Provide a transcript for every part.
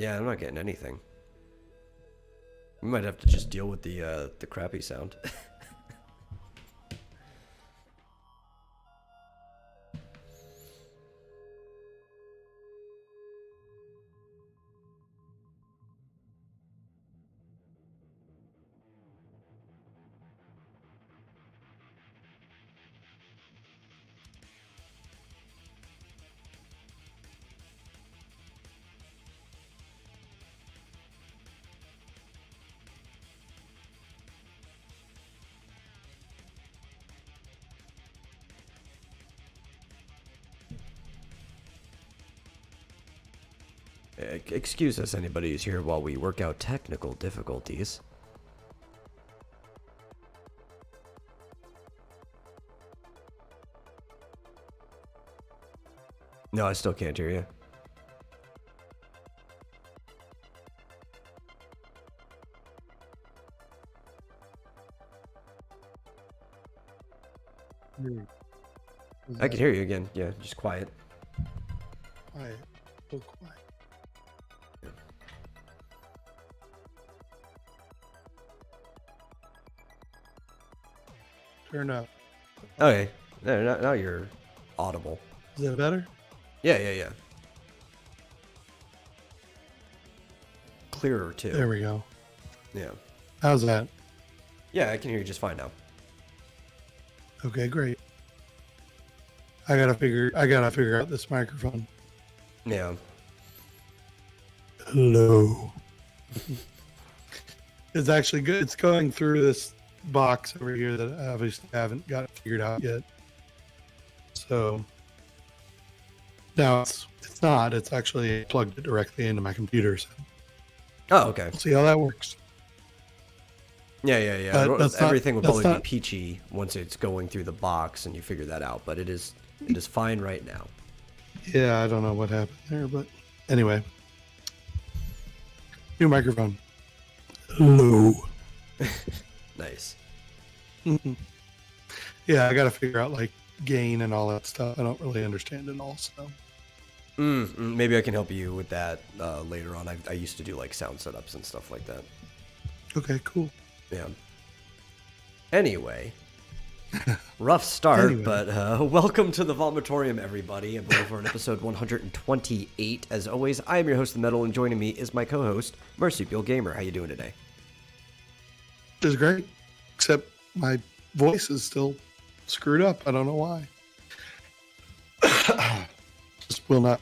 Yeah, I'm not getting anything. We might have to just deal with the crappy sound. Excuse us, anybody who's here while we work out technical difficulties. No, I still can't hear you. I can hear you again. Yeah, just quiet. Quiet. So quiet. Turn up. Okay. Now you're audible. Is that better? Yeah. Clearer, too. There we go. Yeah. How's that? Yeah, I can hear you just fine now. Okay, great. I gotta figure out this microphone. Yeah. Hello. It's actually good. It's going through this box over here that I obviously haven't got figured out yet. So now it's not. It's actually plugged it directly into my computer. So Oh, okay. we'll see how that works. Yeah. Everything will probably be peachy once it's going through the box and you figure that out, but it is fine right now. Yeah, I don't know what happened there, but anyway. New microphone. Hello. Nice. Yeah, I got to figure out like gain and all that stuff. I don't really understand it all, so. Maybe I can help you with that later on. I used to do like sound setups and stuff like that. Okay, cool. Yeah. Anyway, rough start, but welcome to the Vomitorium, everybody. I believe we're on episode 128. As always, I am your host, The Metal, and joining me is my co-host, Marsupial Gamer. How you doing today? It's great, except my voice is still screwed up. I don't know why. Just will not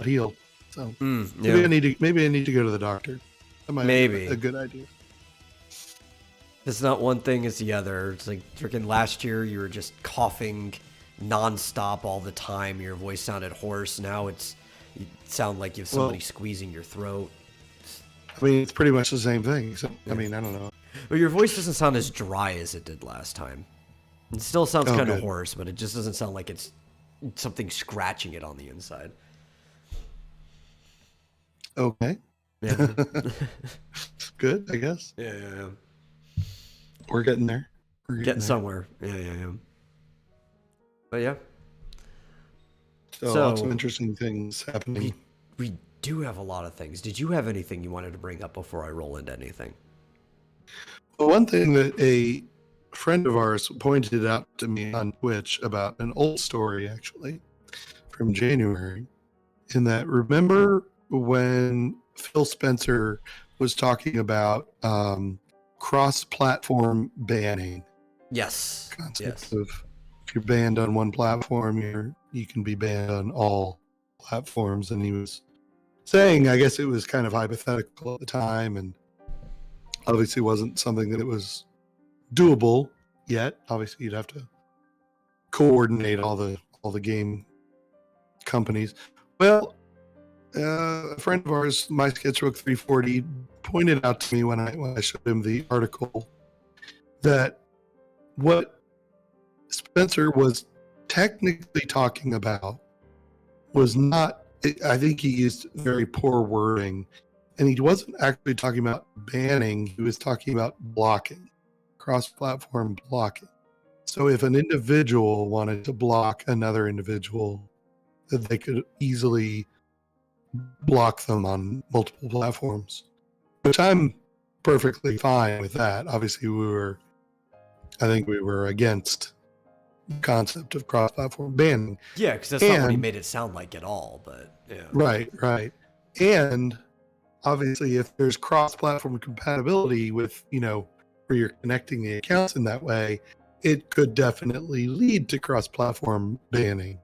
heal. So maybe I need to go to the doctor. That might be a good idea. It's not one thing, it's the other. It's like freaking last year you were just coughing nonstop all the time. Your voice sounded hoarse. Now you sound like you have somebody squeezing your throat. I mean, it's pretty much the same thing. So, I mean, I don't know. Well, your voice doesn't sound as dry as it did last time. It still sounds kind of hoarse, but it just doesn't sound like it's something scratching it on the inside. Okay. Yeah. Good, I guess. Yeah. We're getting there. We're getting somewhere. Yeah. But yeah. So lots of interesting things happening. We do have a lot of things. Did you have anything you wanted to bring up before I roll into anything? Well, one thing that a friend of ours pointed out to me on Twitch about an old story, actually, from January, in that remember when Phil Spencer was talking about cross-platform banning? Yes. Concept of if you're banned on one platform, you can be banned on all platforms. And he was saying, I guess it was kind of hypothetical at the time, and obviously wasn't something that it was doable yet. Obviously, you'd have to coordinate all the game companies. Well, a friend of ours, My Sketchbook 340, pointed out to me when I showed him the article that what Spencer was technically talking about was not, I think he used very poor wording, and he wasn't actually talking about banning, he was talking about blocking, cross-platform blocking. So if an individual wanted to block another individual, that they could easily block them on multiple platforms, which I'm perfectly fine with that. Obviously, I think we were against the concept of cross-platform banning. Yeah, because that's not what he And made it sound like at all. But yeah, right. And obviously, if there's cross-platform compatibility with, where you're connecting the accounts in that way, it could definitely lead to cross-platform banning.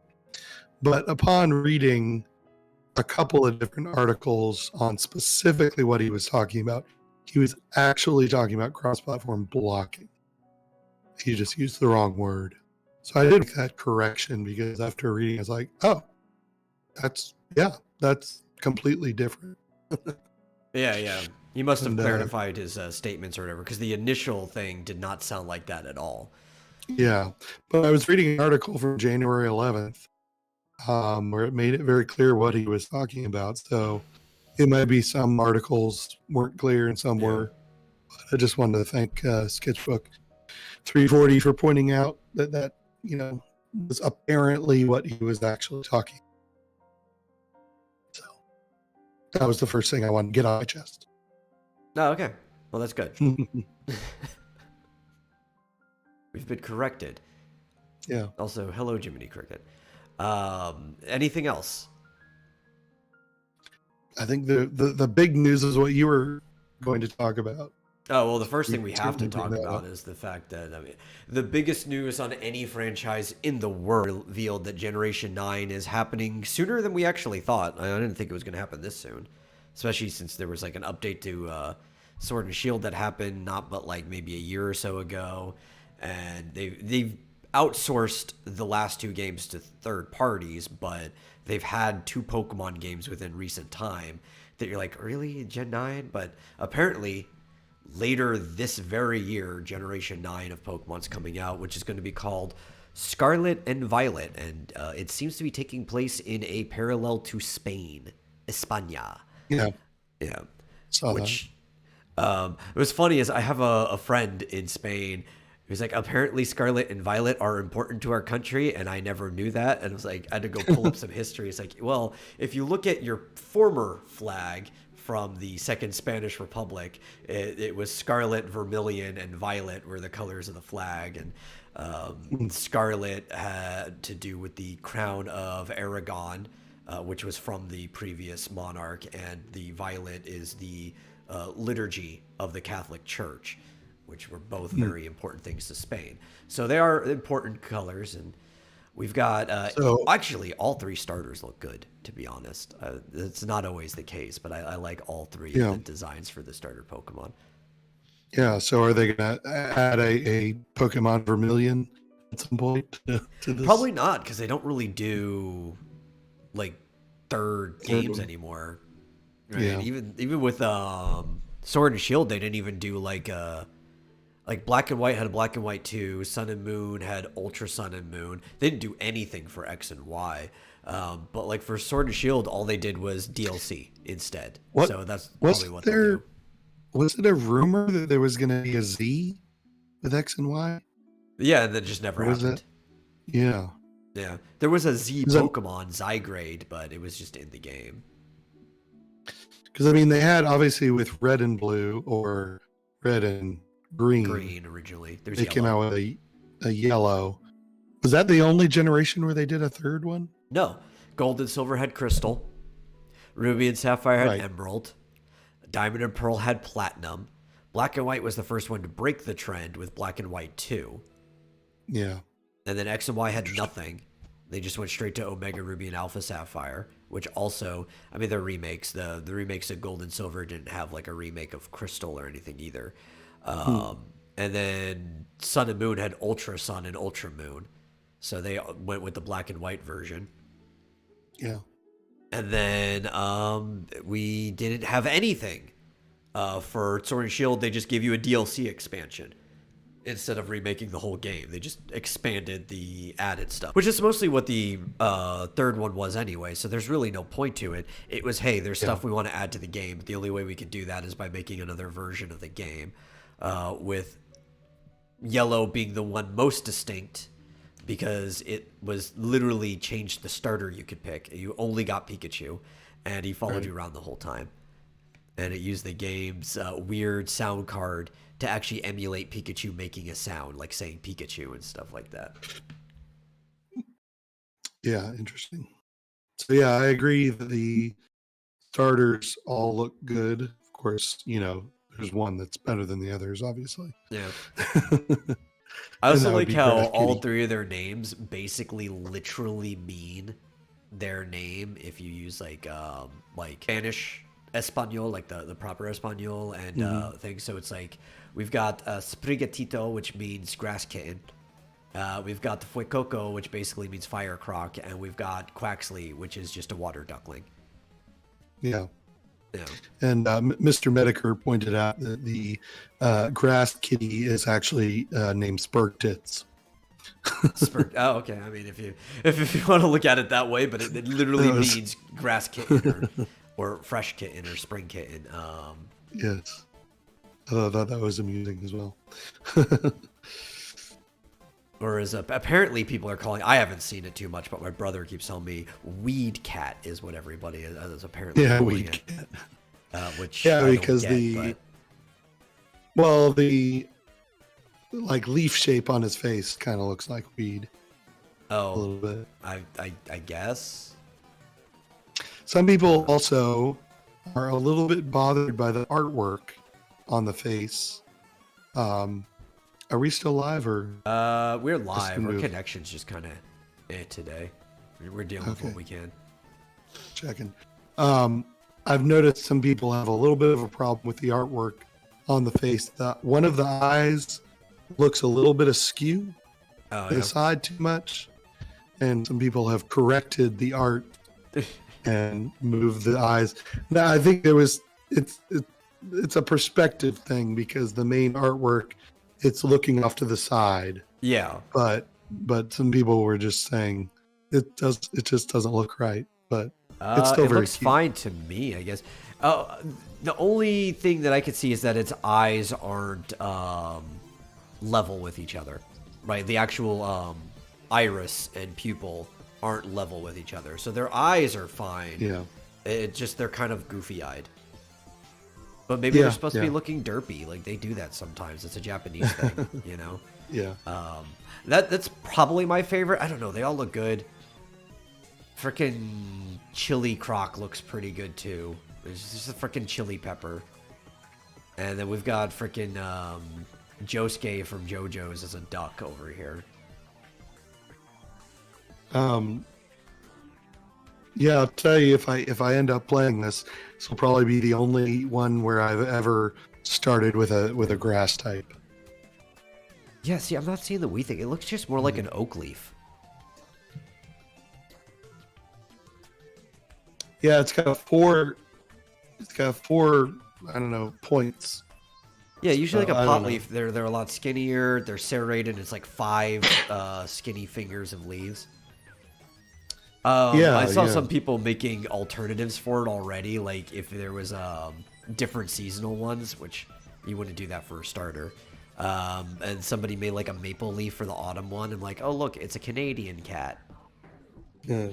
But upon reading a couple of different articles on specifically what he was talking about, he was actually talking about cross-platform blocking. He just used the wrong word. So I did make that correction because after reading, I was like, oh, that's completely different. yeah. He must have And clarified his statements or whatever, because the initial thing did not sound like that at all. yeah, but I was reading an article from January 11th where it made it very clear what he was talking about. So it might be some articles weren't clear and some were. But I just wanted to thank Sketchbook 340 for pointing out that was apparently what he was actually talking. So that was the first thing I wanted to get off my chest. Oh, okay. Well, that's good. We've been corrected. Yeah. Also, hello, Jiminy Cricket. Anything else? I think the big news is what you were going to talk about. Oh, well, the first thing we have to talk about is the fact that, the biggest news on any franchise in the world revealed that Generation 9 is happening sooner than we actually thought. I didn't think it was going to happen this soon, especially since there was like an update to Sword and Shield that happened not but like maybe a year or so ago, and they've outsourced the last two games to third parties, but they've had two Pokemon games within recent time that you're like, really, Gen 9? But apparently later this very year, Generation 9 of Pokemon's coming out, which is going to be called Scarlet and Violet, and it seems to be taking place in a parallel to Spain, España. Yeah. Yeah. Saw Which, it was funny is I have a friend in Spain who's like, apparently Scarlet and Violet are important to our country, and I never knew that. And I was like, I had to go pull up some history. It's like, well, if you look at your former flag from the Second Spanish Republic, it was scarlet, vermilion, and violet were the colors of the flag. And scarlet had to do with the crown of Aragon, which was from the previous monarch, and the violet is the liturgy of the Catholic Church, which were both very important things to Spain. So they are important colors, and we've got actually all three starters look good, to be honest. It's not always the case, but I like all three of the designs for the starter Pokemon. Yeah, so are they going to add a Pokemon Vermilion at some point to this? Probably not, because they don't really do like third games anymore. Right? Yeah. Even with Sword and Shield, they didn't even do like Black and White had a Black and White 2, Sun and Moon had Ultra Sun and Moon. They didn't do anything for X and Y. But like for Sword and Shield, all they did was DLC instead. So that's probably what they'll do. Was it a rumor that there was going to be a Z with X and Y? Yeah, and that just never happened. Yeah. Yeah. There was a Z Pokemon, Zygrade, but it was just in the game. Because, I mean, they had, obviously, with Red and Blue, or Red and Green. Green, originally. They came out with a yellow. Was that the only generation where they did a third one? No. Gold and Silver had Crystal. Ruby and Sapphire had Emerald. Diamond and Pearl had Platinum. Black and White was the first one to break the trend with Black and White 2. Yeah. And then X and Y had nothing. They just went straight to Omega Ruby and Alpha Sapphire, which also, I mean, they're remakes. The remakes of Gold and Silver didn't have like a remake of Crystal or anything either. And then Sun and Moon had Ultra Sun and Ultra Moon. So they went with the Black and White version. Yeah. And then we didn't have anything for Sword and Shield. They just gave you a DLC expansion instead of remaking the whole game. They just expanded the added stuff, which is mostly what the third one was anyway. So there's really no point to it. It was, hey, there's stuff we want to add to the game. But the only way we could do that is by making another version of the game, with Yellow being the one most distinct, because it was literally changed the starter you could pick. You only got Pikachu. and he followed Right. you around the whole time. And it used the game's weird sound card to actually emulate Pikachu making a sound, like saying Pikachu and stuff like that. Yeah, interesting. So yeah, I agree that the starters all look good. Of course, there's one that's better than the others, obviously. Yeah. And I also that would like be how Grass all Kitty. three of their names basically literally mean their name if you use like Spanish Espanol, like the proper Espanol and things. So it's like we've got Sprigatito, which means grass kitten. We've got the Fuecoco, which basically means fire croc, and we've got Quaxley, which is just a water duckling. Yeah. Yeah. And Mr. Medicare pointed out that the grass kitty is actually named Spurg Tits. Oh, okay. I mean, if you want to look at it that way, but it literally That was- means grass kitten or fresh kitten or spring kitten. Yes. I thought that was amusing as well. Or as apparently people are calling. I haven't seen it too much, but my brother keeps telling me weed cat is what everybody is apparently Yeah, calling weed it. cat. Which Yeah, I because don't get, the like leaf shape on his face kind of looks like weed but, a little bit. I guess. Some people also are a little bit bothered by the artwork on the face. Are we still live or? We're live. Our move. connection's just kind of today. We're dealing with what Okay. we can. Checking. I've noticed some people have a little bit of a problem with the artwork on the face. One of the eyes looks a little bit askew Oh, to the side too much, and some people have corrected the art and moved the eyes. Now I think it's a perspective thing because the main artwork it's looking off to the side, yeah. but some people were just saying it just doesn't look right, but it's still It very looks cute. fine to me, I guess. The only thing that I could see is that its eyes aren't level with each other, right? The actual iris and pupil aren't level with each other, so their eyes are fine. Yeah. It just they're kind of goofy-eyed. But maybe they're Yeah, supposed to be yeah. looking derpy, like they do that sometimes. It's a Japanese thing, you know. Yeah. That's probably my favorite. I don't know. They all look good. Frickin' Chili Croc looks pretty good too. It's just a frickin' chili pepper. And then we've got frickin' Josuke from JoJo's as a duck over here. Yeah, I'll tell you if I end up playing this will probably be the only one where I've ever started with a grass type. Yeah, see, I'm not seeing the wheat thing. It looks just more like an oak leaf. Yeah, it's got four I don't know points. Yeah, usually like a I don't pot know. leaf, they're a lot skinnier. They're serrated. It's like 5 skinny fingers of leaves. Yeah, I saw yeah. some people making alternatives for it already. Like if there was different seasonal ones, which you wouldn't do that for a starter. And somebody made like a maple leaf for the autumn one, and like, oh look, it's a Canadian cat. Yeah.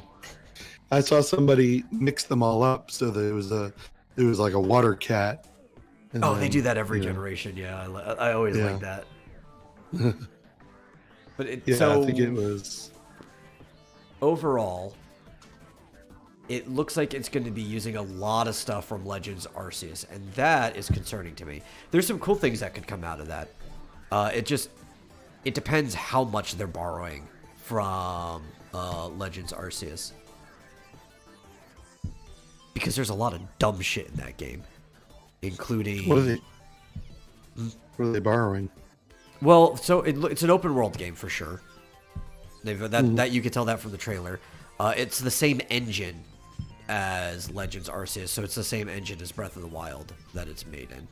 I saw somebody mix them all up so that it was like a water cat. And Oh, they then, do that every you know, generation. Yeah, I always Yeah. like that. But Yeah, so I think it was. overall, it looks like it's going to be using a lot of stuff from Legends Arceus, and that is concerning to me. There's some cool things that could come out of that. It depends how much they're borrowing from Legends Arceus. Because there's a lot of dumb shit in that game, including... What are they borrowing? Well, so it's an open world game for sure. That you could tell that from the trailer. It's the same engine as Legends Arceus, so it's the same engine as Breath of the Wild that it's made in.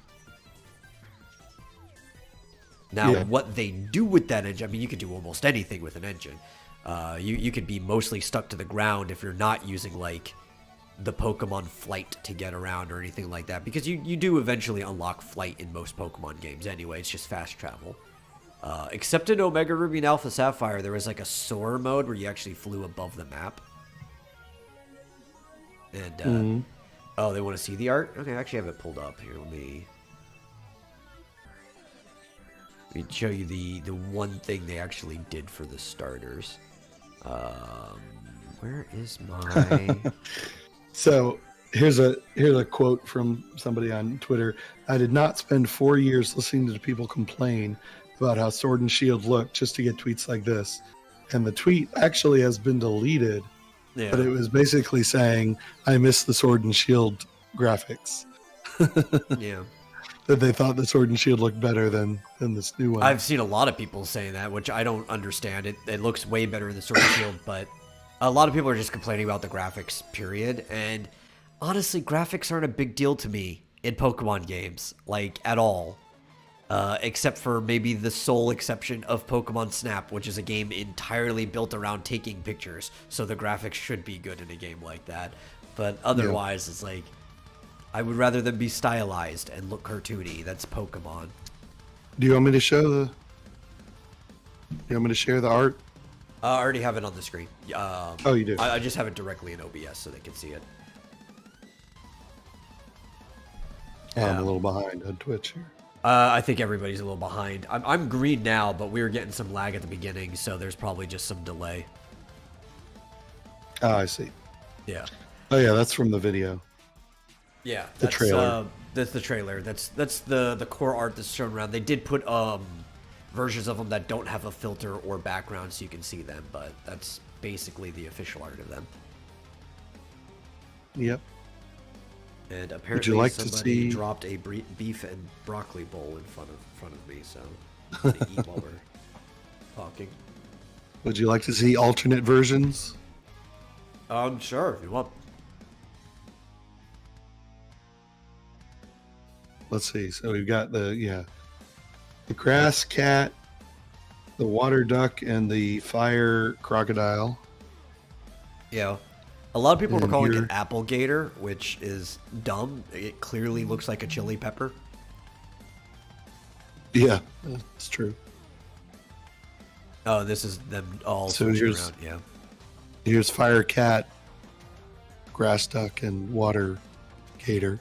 Now, Yeah. what they do with that engine, I mean, you could do almost anything with an engine. You could be mostly stuck to the ground if you're not using, like, the Pokemon flight to get around or anything like that. Because you do eventually unlock flight in most Pokemon games anyway. It's just fast travel. Except in Omega Ruby and Alpha Sapphire, there was, like, a soar mode where you actually flew above the map. And Mhm. oh, they want to see the art? Okay, I actually have it pulled up here. Let me show you the one thing they actually did for the starters. Where is my? So here's a quote from somebody on Twitter. I did not spend 4 years listening to people complain about how Sword and Shield looked just to get tweets like this. And the tweet actually has been deleted, but Yeah, it was basically saying, I miss the Sword and Shield graphics. yeah. That they thought the Sword and Shield looked better than this new one. I've seen a lot of people saying that, which I don't understand. It looks way better in the Sword and Shield, but a lot of people are just complaining about the graphics, period. And honestly, graphics aren't a big deal to me in Pokemon games, like, at all. Except for maybe the sole exception of Pokemon Snap, which is a game entirely built around taking pictures, so the graphics should be good in a game like that. But otherwise, it's like, I would rather them be stylized and look cartoony. That's Pokemon. Do you want me to show the? Do you want me to share the art? I already have it on the screen. Oh, you do. I just have it directly in OBS so they can see it. I'm a little behind on Twitch here. I think everybody's a little behind. I'm green now, but we were getting some lag at the beginning, so there's probably just some delay. Oh, I see. Yeah. Oh, yeah, that's from the video. Yeah. The trailer. That's the trailer. That's the core art that's shown around. They did put versions of them that don't have a filter or background so you can see them, but that's basically the official art of them. Yep. And apparently like to somebody see- dropped a beef and broccoli bowl in front of me, so I'm gonna eat while we're talking. Would you like to see alternate versions? Sure, if you want. Let's see. So we've got the grass cat, the water duck, and the fire crocodile. Yeah. A lot of people were And calling here- it apple gator, which is dumb. It clearly looks like a chili pepper. Yeah, that's true. Oh, this is them all So switching here's- around. Yeah. Here's fire cat, grass duck, and water gator.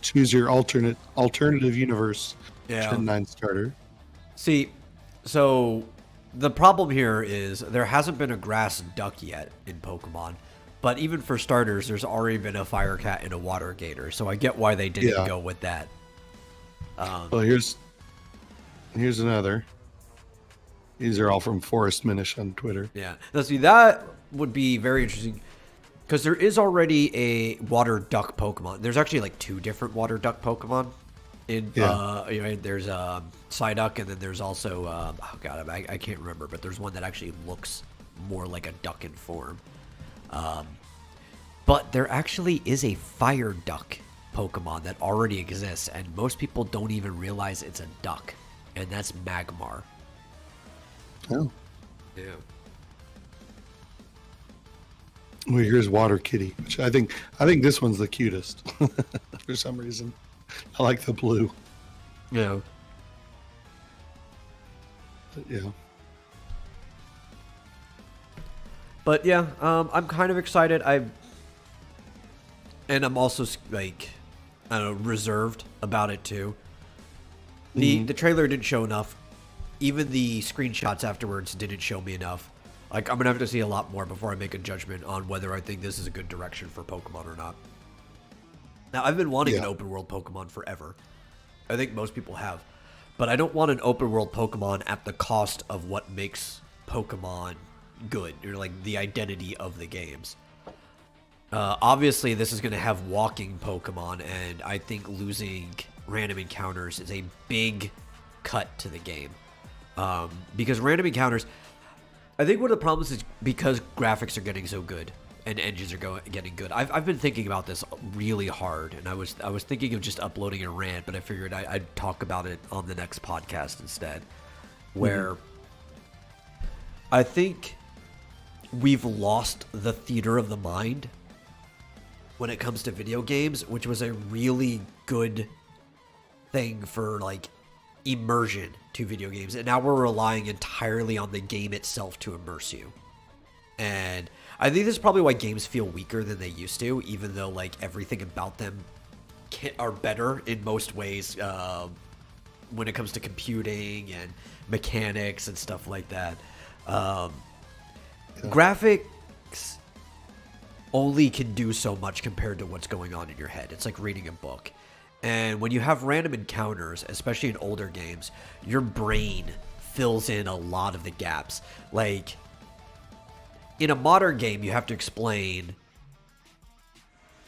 Choose your alternative universe. Yeah. Gen 9 starter. See, so the problem here is there hasn't been a grass duck yet in Pokemon, but even for starters, there's already been a fire cat and a water gator, so I get why they didn't Yeah. go with that. Well, here's another. These are all from Forest Minish on Twitter. Yeah. Now, see, that would be very interesting because there is already a water duck Pokemon. There's actually like 2 different water duck Pokemon. There's Psyduck, and then there's also oh god, I can't remember, but there's one that actually looks more like a duck in form. But there actually is a fire duck Pokemon that already exists, and most people don't even realize it's a duck, and that's Magmar. Oh, Yeah. well, here's Water Kitty, which I think this one's the cutest for some reason. I like the blue. Yeah. But yeah. But yeah, I'm kind of excited. And I'm also like, I don't know, reserved about it too. The trailer didn't show enough. Even the screenshots afterwards didn't show me enough. Like, I'm gonna have to see a lot more before I make a judgment on whether I think this is a good direction for Pokemon or not. Now, I've been wanting an open world Pokemon forever. I think most people have. But I don't want an open world Pokemon at the cost of what makes Pokemon good, or like the identity of the games. Obviously, this is going to have walking Pokemon, and I think losing random encounters is a big cut to the game. Because random encounters, I think one of the problems is because graphics are getting so good and engines are getting good. I've been thinking about this really hard, and I was thinking of just uploading a rant, but I figured I'd talk about it on the next podcast instead, where I think we've lost the theater of the mind when it comes to video games, which was a really good thing for like immersion to video games, and now we're relying entirely on the game itself to immerse you. And I think this is probably why games feel weaker than they used to, even though like everything about them are better in most ways when it comes to computing and mechanics and stuff like that. Graphics only can do so much compared to what's going on in your head. It's like reading a book. And when you have random encounters, especially in older games, your brain fills in a lot of the gaps. Like, in a modern game, you have to explain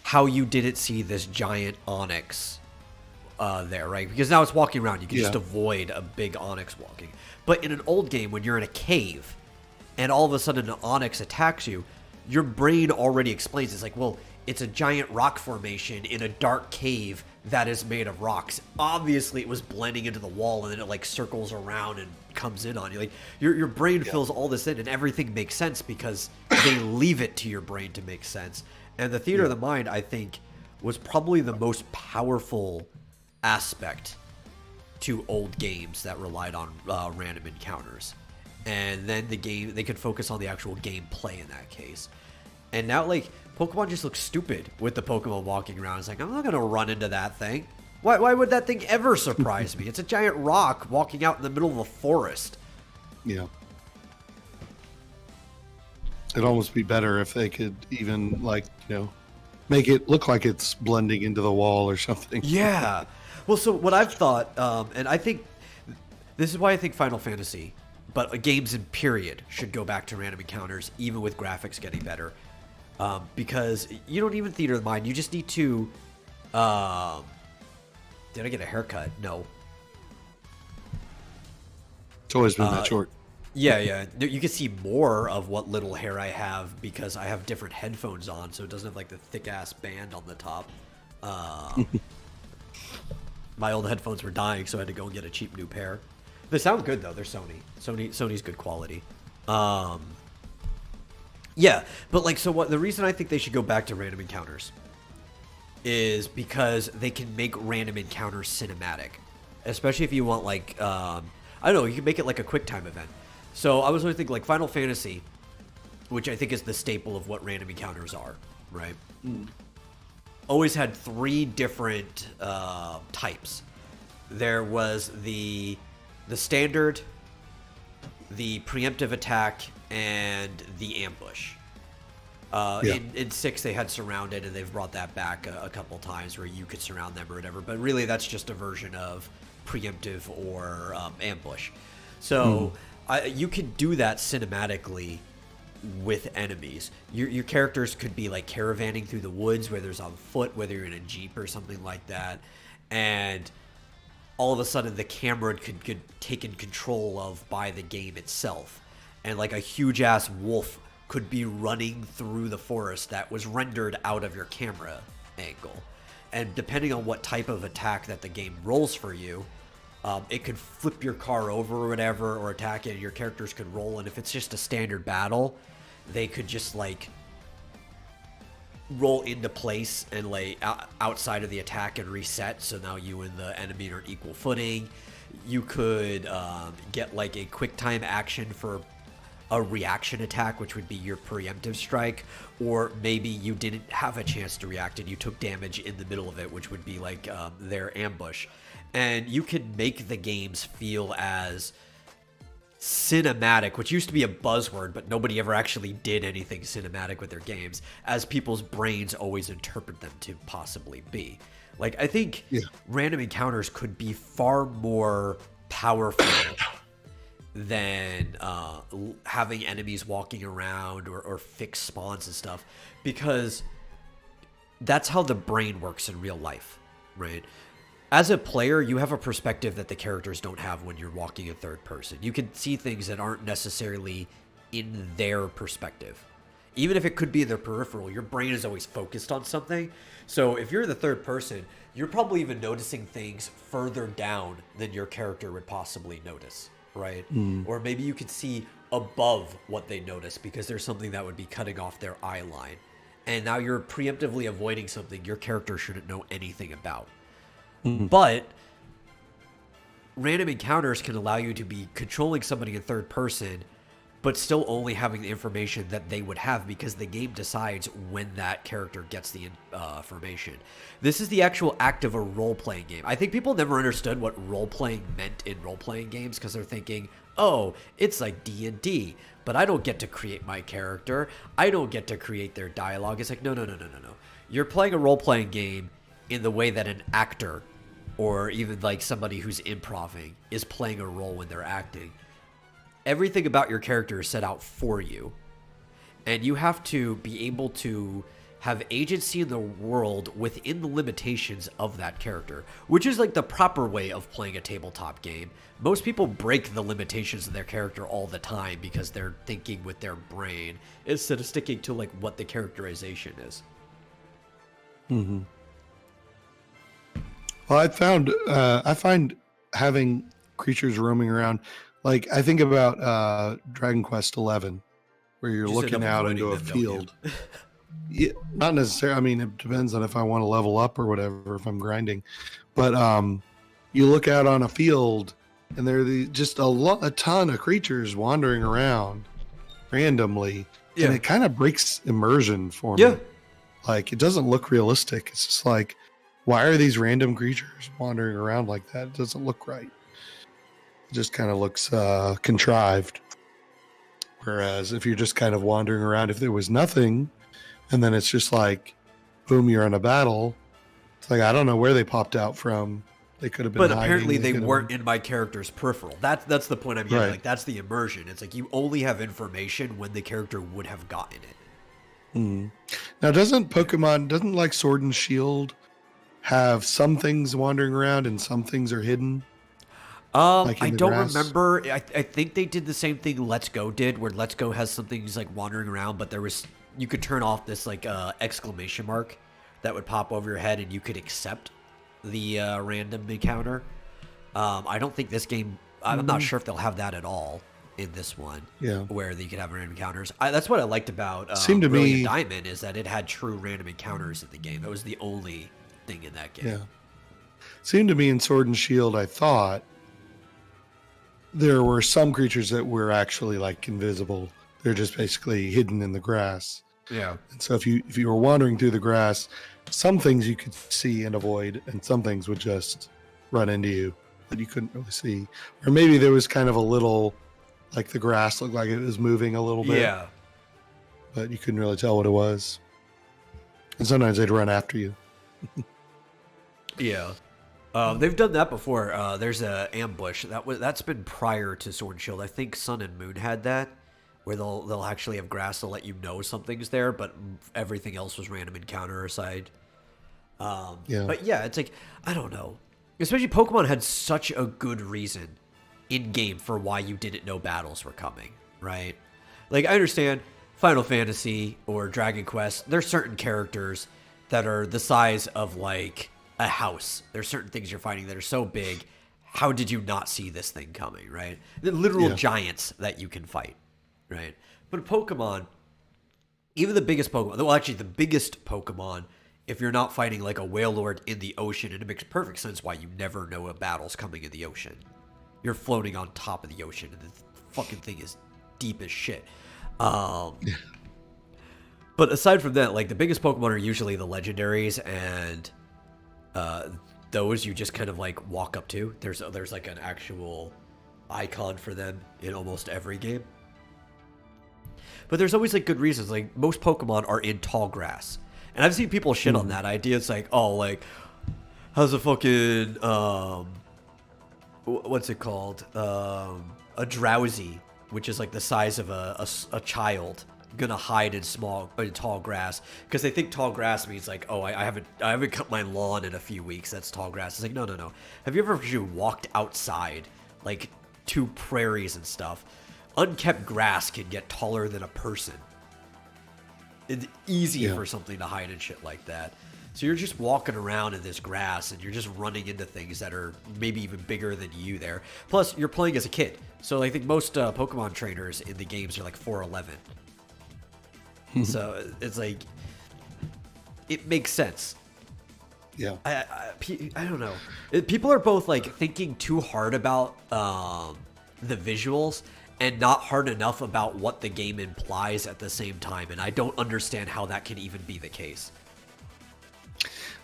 how you didn't see this giant onyx there, right? Because now it's walking around. You can just avoid a big onyx walking. But in an old game, when you're in a cave and all of a sudden an onyx attacks you, your brain already explains. It's like, well, it's a giant rock formation in a dark cave that is made of rocks. Obviously, it was blending into the wall, and then it like circles around and comes in on you. Like your brain fills all this in, and everything makes sense because they leave it to your brain to make sense. And the theater of the mind, I think, was probably the most powerful aspect to old games that relied on random encounters. And then they could focus on the actual gameplay in that case. And now, like, Pokemon just looks stupid with the Pokemon walking around. It's like, I'm not going to run into that thing. Why would that thing ever surprise me? It's a giant rock walking out in the middle of a forest. Yeah. It'd almost be better if they could even, like, make it look like it's blending into the wall or something. Yeah. Well, so what I've thought, and I think this is why I think Final Fantasy, but games in period, should go back to random encounters, even with graphics getting better. Because you don't even theater of the mind. You just need to... did I get a haircut? No. It's always been that short. Yeah. You can see more of what little hair I have because I have different headphones on, so it doesn't have like the thick-ass band on the top. My old headphones were dying, so I had to go and get a cheap new pair. They sound good, though. They're Sony. Sony's good quality. Yeah, but like, so what? The reason I think they should go back to random encounters is because they can make random encounters cinematic, especially if you want like, I don't know, you can make it like a quick time event. So I was always thinking like Final Fantasy, which I think is the staple of what random encounters are, right? Always had 3 different types. There was the standard, the preemptive attack, and the ambush. In 6 they had surrounded, and they've brought that back a couple times where you could surround them or whatever, but really that's just a version of preemptive or ambush. So you could do that cinematically with enemies. Your characters could be like caravanning through the woods, whether it's on foot, whether you're in a jeep or something like that, and all of a sudden the camera could get taken control of by the game itself. And like a huge ass wolf could be running through the forest that was rendered out of your camera angle. And depending on what type of attack that the game rolls for you, it could flip your car over or whatever, or attack it, and your characters could roll. And if it's just a standard battle, they could just like roll into place and lay outside of the attack and reset. So now you and the enemy are on equal footing. You could get like a quick time action for a reaction attack, which would be your preemptive strike, or maybe you didn't have a chance to react and you took damage in the middle of it, which would be like their ambush. And you could make the games feel as cinematic, which used to be a buzzword, but nobody ever actually did anything cinematic with their games, as people's brains always interpret them to possibly be. Like, I think random encounters could be far more powerful than having enemies walking around or fixed spawns and stuff, because that's how the brain works in real life, right? As a player, you have a perspective that the characters don't have when you're walking in third person. You can see things that aren't necessarily in their perspective. Even if it could be their peripheral, your brain is always focused on something. So if you're the third person, you're probably even noticing things further down than your character would possibly notice, right? Or maybe you could see above what they notice because there's something that would be cutting off their eye line. And now you're preemptively avoiding something your character shouldn't know anything about. But random encounters can allow you to be controlling somebody in third person but still only having the information that they would have because the game decides when that character gets the information. This is the actual act of a role-playing game. I think people never understood what role-playing meant in role-playing games because they're thinking, oh, it's like D&D, but I don't get to create my character. I don't get to create their dialogue. It's like, no. You're playing a role-playing game in the way that an actor or even like somebody who's improving is playing a role when they're acting. Everything about your character is set out for you, and you have to be able to have agency in the world within the limitations of that character, which is like the proper way of playing a tabletop game. Most people break the limitations of their character all the time because they're thinking with their brain instead of sticking to like what the characterization is. Mm-hmm. Well, I find having creatures roaming around, like I think about Dragon Quest XI, where you're looking out into a field. Yeah, not necessarily. I mean, it depends on if I want to level up or whatever, if I'm grinding. But you look out on a field, and there are just a ton of creatures wandering around randomly, and it kind of breaks immersion for me. Like, it doesn't look realistic. It's just like, why are these random creatures wandering around like that? It doesn't look right. It just kind of looks contrived. Whereas if you're just kind of wandering around, if there was nothing, and then it's just like, boom, you're in a battle. It's like, I don't know where they popped out from. They could have been. But apparently they weren't in my character's peripheral. That's the point I'm getting. Right. Like, that's the immersion. It's like you only have information when the character would have gotten it. Now, doesn't like Sword and Shield have some things wandering around and some things are hidden? Like I don't remember. I think they did the same thing Let's Go did, where Let's Go has some things like wandering around, but you could turn off this like exclamation mark that would pop over your head, and you could accept the random encounter. I don't think this game. I'm not sure if they'll have that at all in this one. Yeah, where you could have random encounters. That's what I liked about Seemed to Brilliant me Diamond is that it had true random encounters in the game. That was the only thing in that game. Yeah, seemed to me in Sword and Shield, I thought there were some creatures that were actually like invisible. They're just basically hidden in the grass. Yeah. And so if you were wandering through the grass, some things you could see and avoid, and some things would just run into you that you couldn't really see. Or maybe there was kind of a little, like the grass looked like it was moving a little bit. Yeah. But you couldn't really tell what it was. And sometimes they'd run after you. Yeah. They've done that before. There's a ambush that's been prior to Sword and Shield. I think Sun and Moon had that, where they'll actually have grass to let you know something's there, but everything else was random encounter aside. But yeah, it's like, I don't know. Especially Pokemon had such a good reason in game for why you didn't know battles were coming, right? Like, I understand Final Fantasy or Dragon Quest, there's certain characters that are the size of like a house. There's certain things you're fighting that are so big. How did you not see this thing coming, right? The literal giants that you can fight, right? But Pokemon, even the biggest Pokemon, well, actually the biggest Pokemon, if you're not fighting like a Wailord in the ocean, and it makes perfect sense why you never know a battle's coming in the ocean. You're floating on top of the ocean, and the fucking thing is deep as shit. But aside from that, like the biggest Pokemon are usually the legendaries, and those you just kind of like walk up to. There's like an actual icon for them in almost every game. But there's always like good reasons. Like most Pokemon are in tall grass, and I've seen people shit on that idea. It's like, oh, like how's a fucking what's it called? A drowsy, which is like the size of a child, gonna hide in tall grass because they think tall grass means like, oh, I haven't cut my lawn in a few weeks. That's tall grass. It's like, no. Have you ever actually walked outside like to prairies and stuff? Unkept grass can get taller than a person. It's easy for something to hide and shit like that. So you're just walking around in this grass and you're just running into things that are maybe even bigger than you there. Plus, you're playing as a kid. So I think most Pokemon trainers in the games are like 4'11". So it's like, it makes sense. Yeah. I don't know. People are both like thinking too hard about the visuals and not hard enough about what the game implies at the same time. And I don't understand how that can even be the case.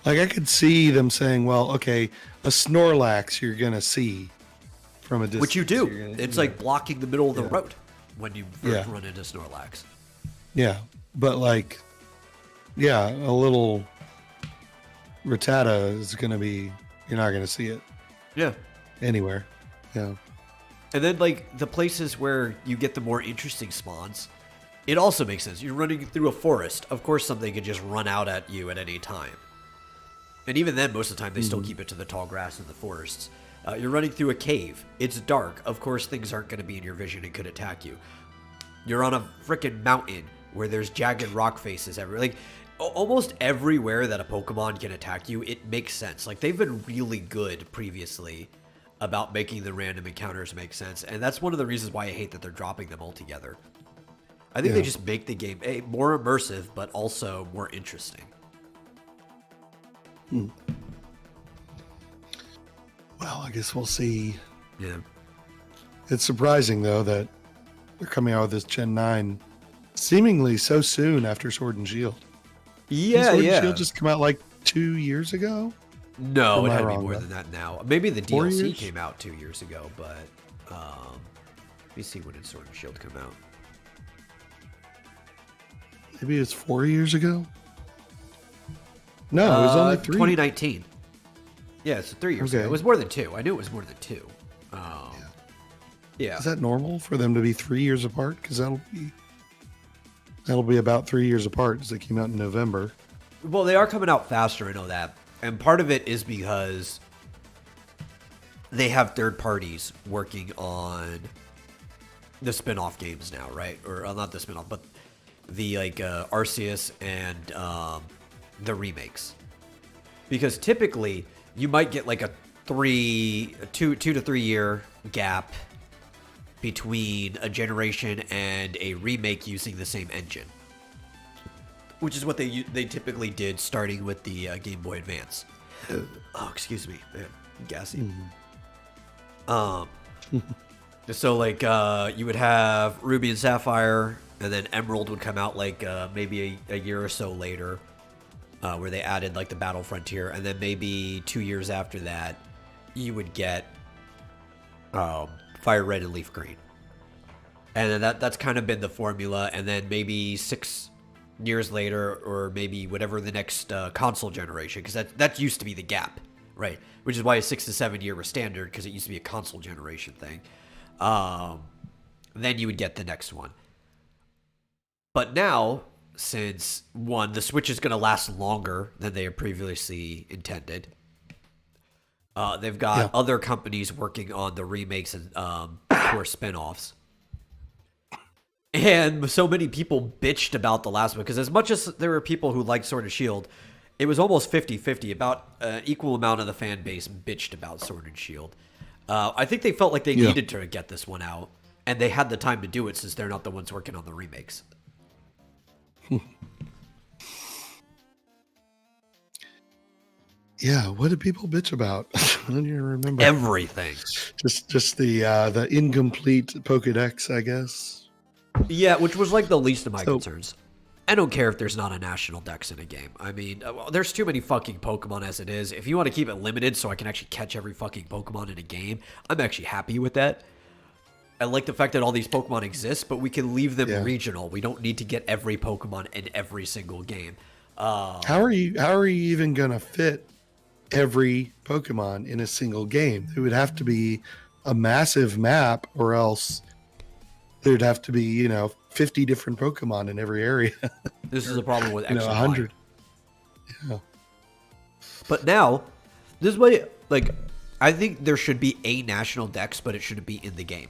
Like, I could see them saying, well, okay, a Snorlax you're going to see from a distance. Which you do. It's like blocking the middle of the Yeah. road when you first run into Snorlax. Yeah. But, like, yeah, a little Rattata is going to be, you're not going to see it Yeah. anywhere. Yeah. And then, like, the places where you get the more interesting spawns, it also makes sense. You're running through a forest. Of course, something could just run out at you at any time. And even then, most of the time, they still keep it to the tall grass in the forests. You're running through a cave. It's dark. Of course, things aren't going to be in your vision and could attack you. You're on a freaking mountain where there's jagged rock faces everywhere. Like, almost everywhere that a Pokemon can attack you, it makes sense. Like, they've been really good previously about making the random encounters make sense. And that's one of the reasons why I hate that they're dropping them altogether. I think they just make the game more immersive, but also more interesting. Well, I guess we'll see. Yeah. It's surprising, though, that they're coming out with this Gen 9 seemingly so soon after Sword and Shield. Yeah, Did Sword and Shield just come out like 2 years ago? No, Or it am I had to be wrong, more though? than that now. Maybe the 4 DLC years? came out 2 years ago, but let me see when did Sword and Shield come out. Maybe it's 4 years ago? No, it was only 3. 2019. Yeah, it's 3 years ago. Okay. It was more than 2. I knew it was more than 2. Yeah. Is that normal for them to be 3 years apart? Because that'll be about 3 years apart, as they came out in November. Well, they are coming out faster, I know that. And part of it is because they have third parties working on the spin-off games now, right? Or not the spin-off, but the Arceus and the remakes. Because typically you might get like a 2 to 3 year gap between a generation and a remake using the same engine, which is what they typically did, starting with the Game Boy Advance. Oh, excuse me, man, gassy. So like you would have Ruby and Sapphire, and then Emerald would come out like maybe a year or so later, where they added like the Battle Frontier, and then maybe 2 years after that, you would get Fire Red and Leaf Green, and then that's kind of been the formula. And then maybe 6 years later, or maybe whatever the next console generation, because that used to be the gap, right? Which is why a 6 to 7 year was standard, because it used to be a console generation thing. Then you would get the next one. But now, since the Switch is going to last longer than they had previously intended, they've got other companies working on the remakes and or spin-offs. And so many people bitched about the last one, because as much as there were people who liked Sword and Shield, it was almost 50-50. About equal amount of the fan base bitched about Sword and Shield. I think they felt like they needed to get this one out, and they had the time to do it since they're not the ones working on the remakes. Yeah, what did people bitch about? I don't even remember. Everything. Just the incomplete Pokedex, I guess. Yeah, which was like the least of my So- concerns. I don't care if there's not a national dex in a game. I mean, there's too many fucking Pokemon as it is. If you want to keep it limited so I can actually catch every fucking Pokemon in a game, I'm actually happy with that. I like the fact that all these Pokemon exist, but we can leave them regional. We don't need to get every Pokemon in every single game. How are you even gonna fit every Pokemon in a single game? It would have to be a massive map, or else there'd have to be 50 different Pokemon in every area. This is a problem with X and 100. Y. Yeah. But now, this is why, like, I think there should be a national dex, but it shouldn't be in the game.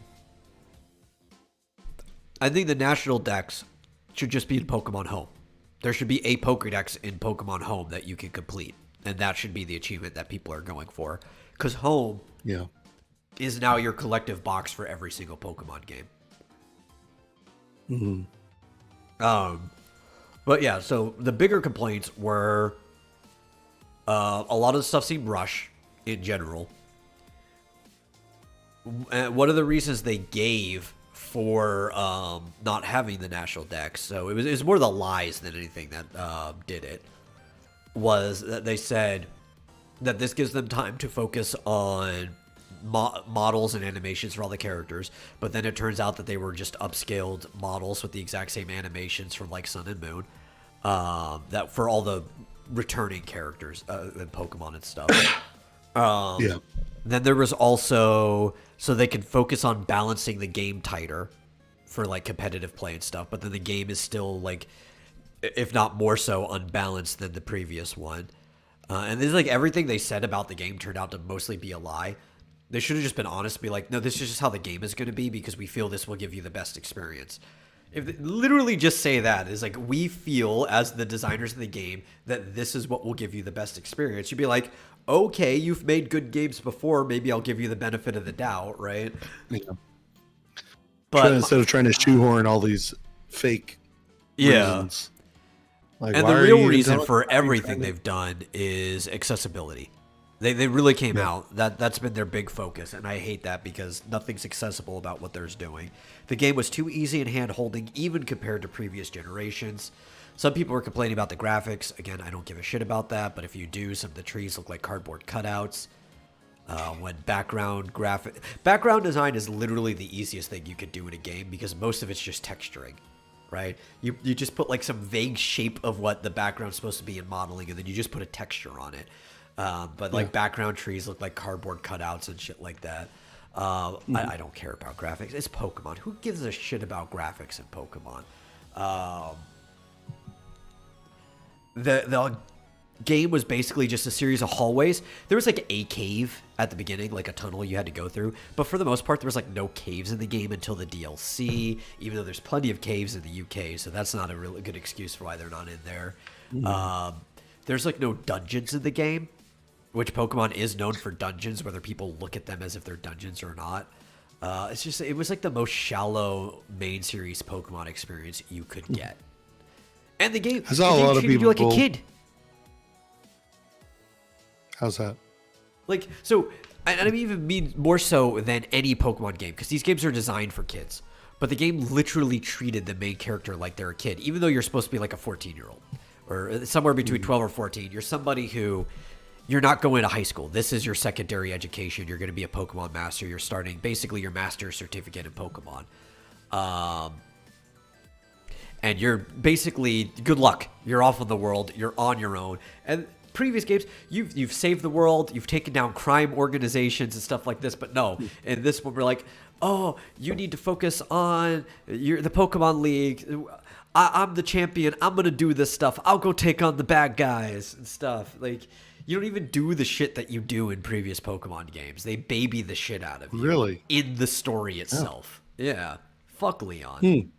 I think the national dex should just be in Pokemon Home. There should be a Pokédex in Pokemon Home that you can complete, and that should be the achievement that people are going for. Because Home is now your collective box for every single Pokemon game. But yeah, so the bigger complaints were a lot of the stuff seemed rushed in general. One of the reasons they gave for not having the national dex. So it was more the lies than anything that did it. Was that they said that this gives them time to focus on models and animations for all the characters, but then it turns out that they were just upscaled models with the exact same animations from like Sun and Moon, that for all the returning characters and Pokemon and stuff. Yeah. Then there was also so they can focus on balancing the game tighter for like competitive play and stuff, but then the game is still like, if not more so, unbalanced than the previous one. And this is like everything they said about the game turned out to mostly be a lie. They should have just been honest, be like, no, this is just how the game is going to be because we feel this will give you the best experience. If they literally just say that is like, we feel as the designers of the game that this is what will give you the best experience. You'd be like, okay, you've made good games before. Maybe I'll give you the benefit of the doubt, right? Yeah. But instead of trying to shoehorn all these fake reasons. Like, and why the are real you reason telling- for why are you everything trying to- they've done is accessibility. They really came out. That's been their big focus, and I hate that because nothing's accessible about what they're doing. The game was too easy and hand-holding, even compared to previous generations. Some people were complaining about the graphics. Again, I don't give a shit about that, but if you do, some of the trees look like cardboard cutouts. When background design is literally the easiest thing you could do in a game because most of it's just texturing, right? You just put like some vague shape of what the background's supposed to be in modeling, and then you just put a texture on it. But like background trees look like cardboard cutouts and shit like that. I don't care about graphics. It's Pokemon. Who gives a shit about graphics in Pokemon? The game was basically just a series of hallways. There was like a cave at the beginning, like a tunnel you had to go through. But for the most part, there was like no caves in the game until the DLC, even though there's plenty of caves in the UK. So that's not a really good excuse for why they're not in there. There's like no dungeons in the game, which Pokemon is known for dungeons, whether people look at them as if they're dungeons or not. It was like the most shallow main series Pokemon experience you could get. And the game, I saw a lot of treated you like a people- kid. How's that? Like, so, and I even mean more so than any Pokemon game, because these games are designed for kids. But the game literally treated the main character like they're a kid, even though you're supposed to be like a 14-year-old. Or somewhere between 12 or 14. You're somebody who, you're not going to high school. This is your secondary education. You're going to be a Pokemon master. You're starting, basically, your master's certificate in Pokemon. And you're basically, good luck. You're off in the world. You're on your own. And previous games, you've saved the world, you've taken down crime organizations and stuff like this, but no, in this one we're like, oh, you need to focus on the Pokemon League. I'm the champion. I'm gonna do this stuff. I'll go take on the bad guys and stuff. Like, you don't even do the shit that you do in previous Pokemon games. They baby the shit out of you. Really? In the story itself. Yeah. Fuck Leon.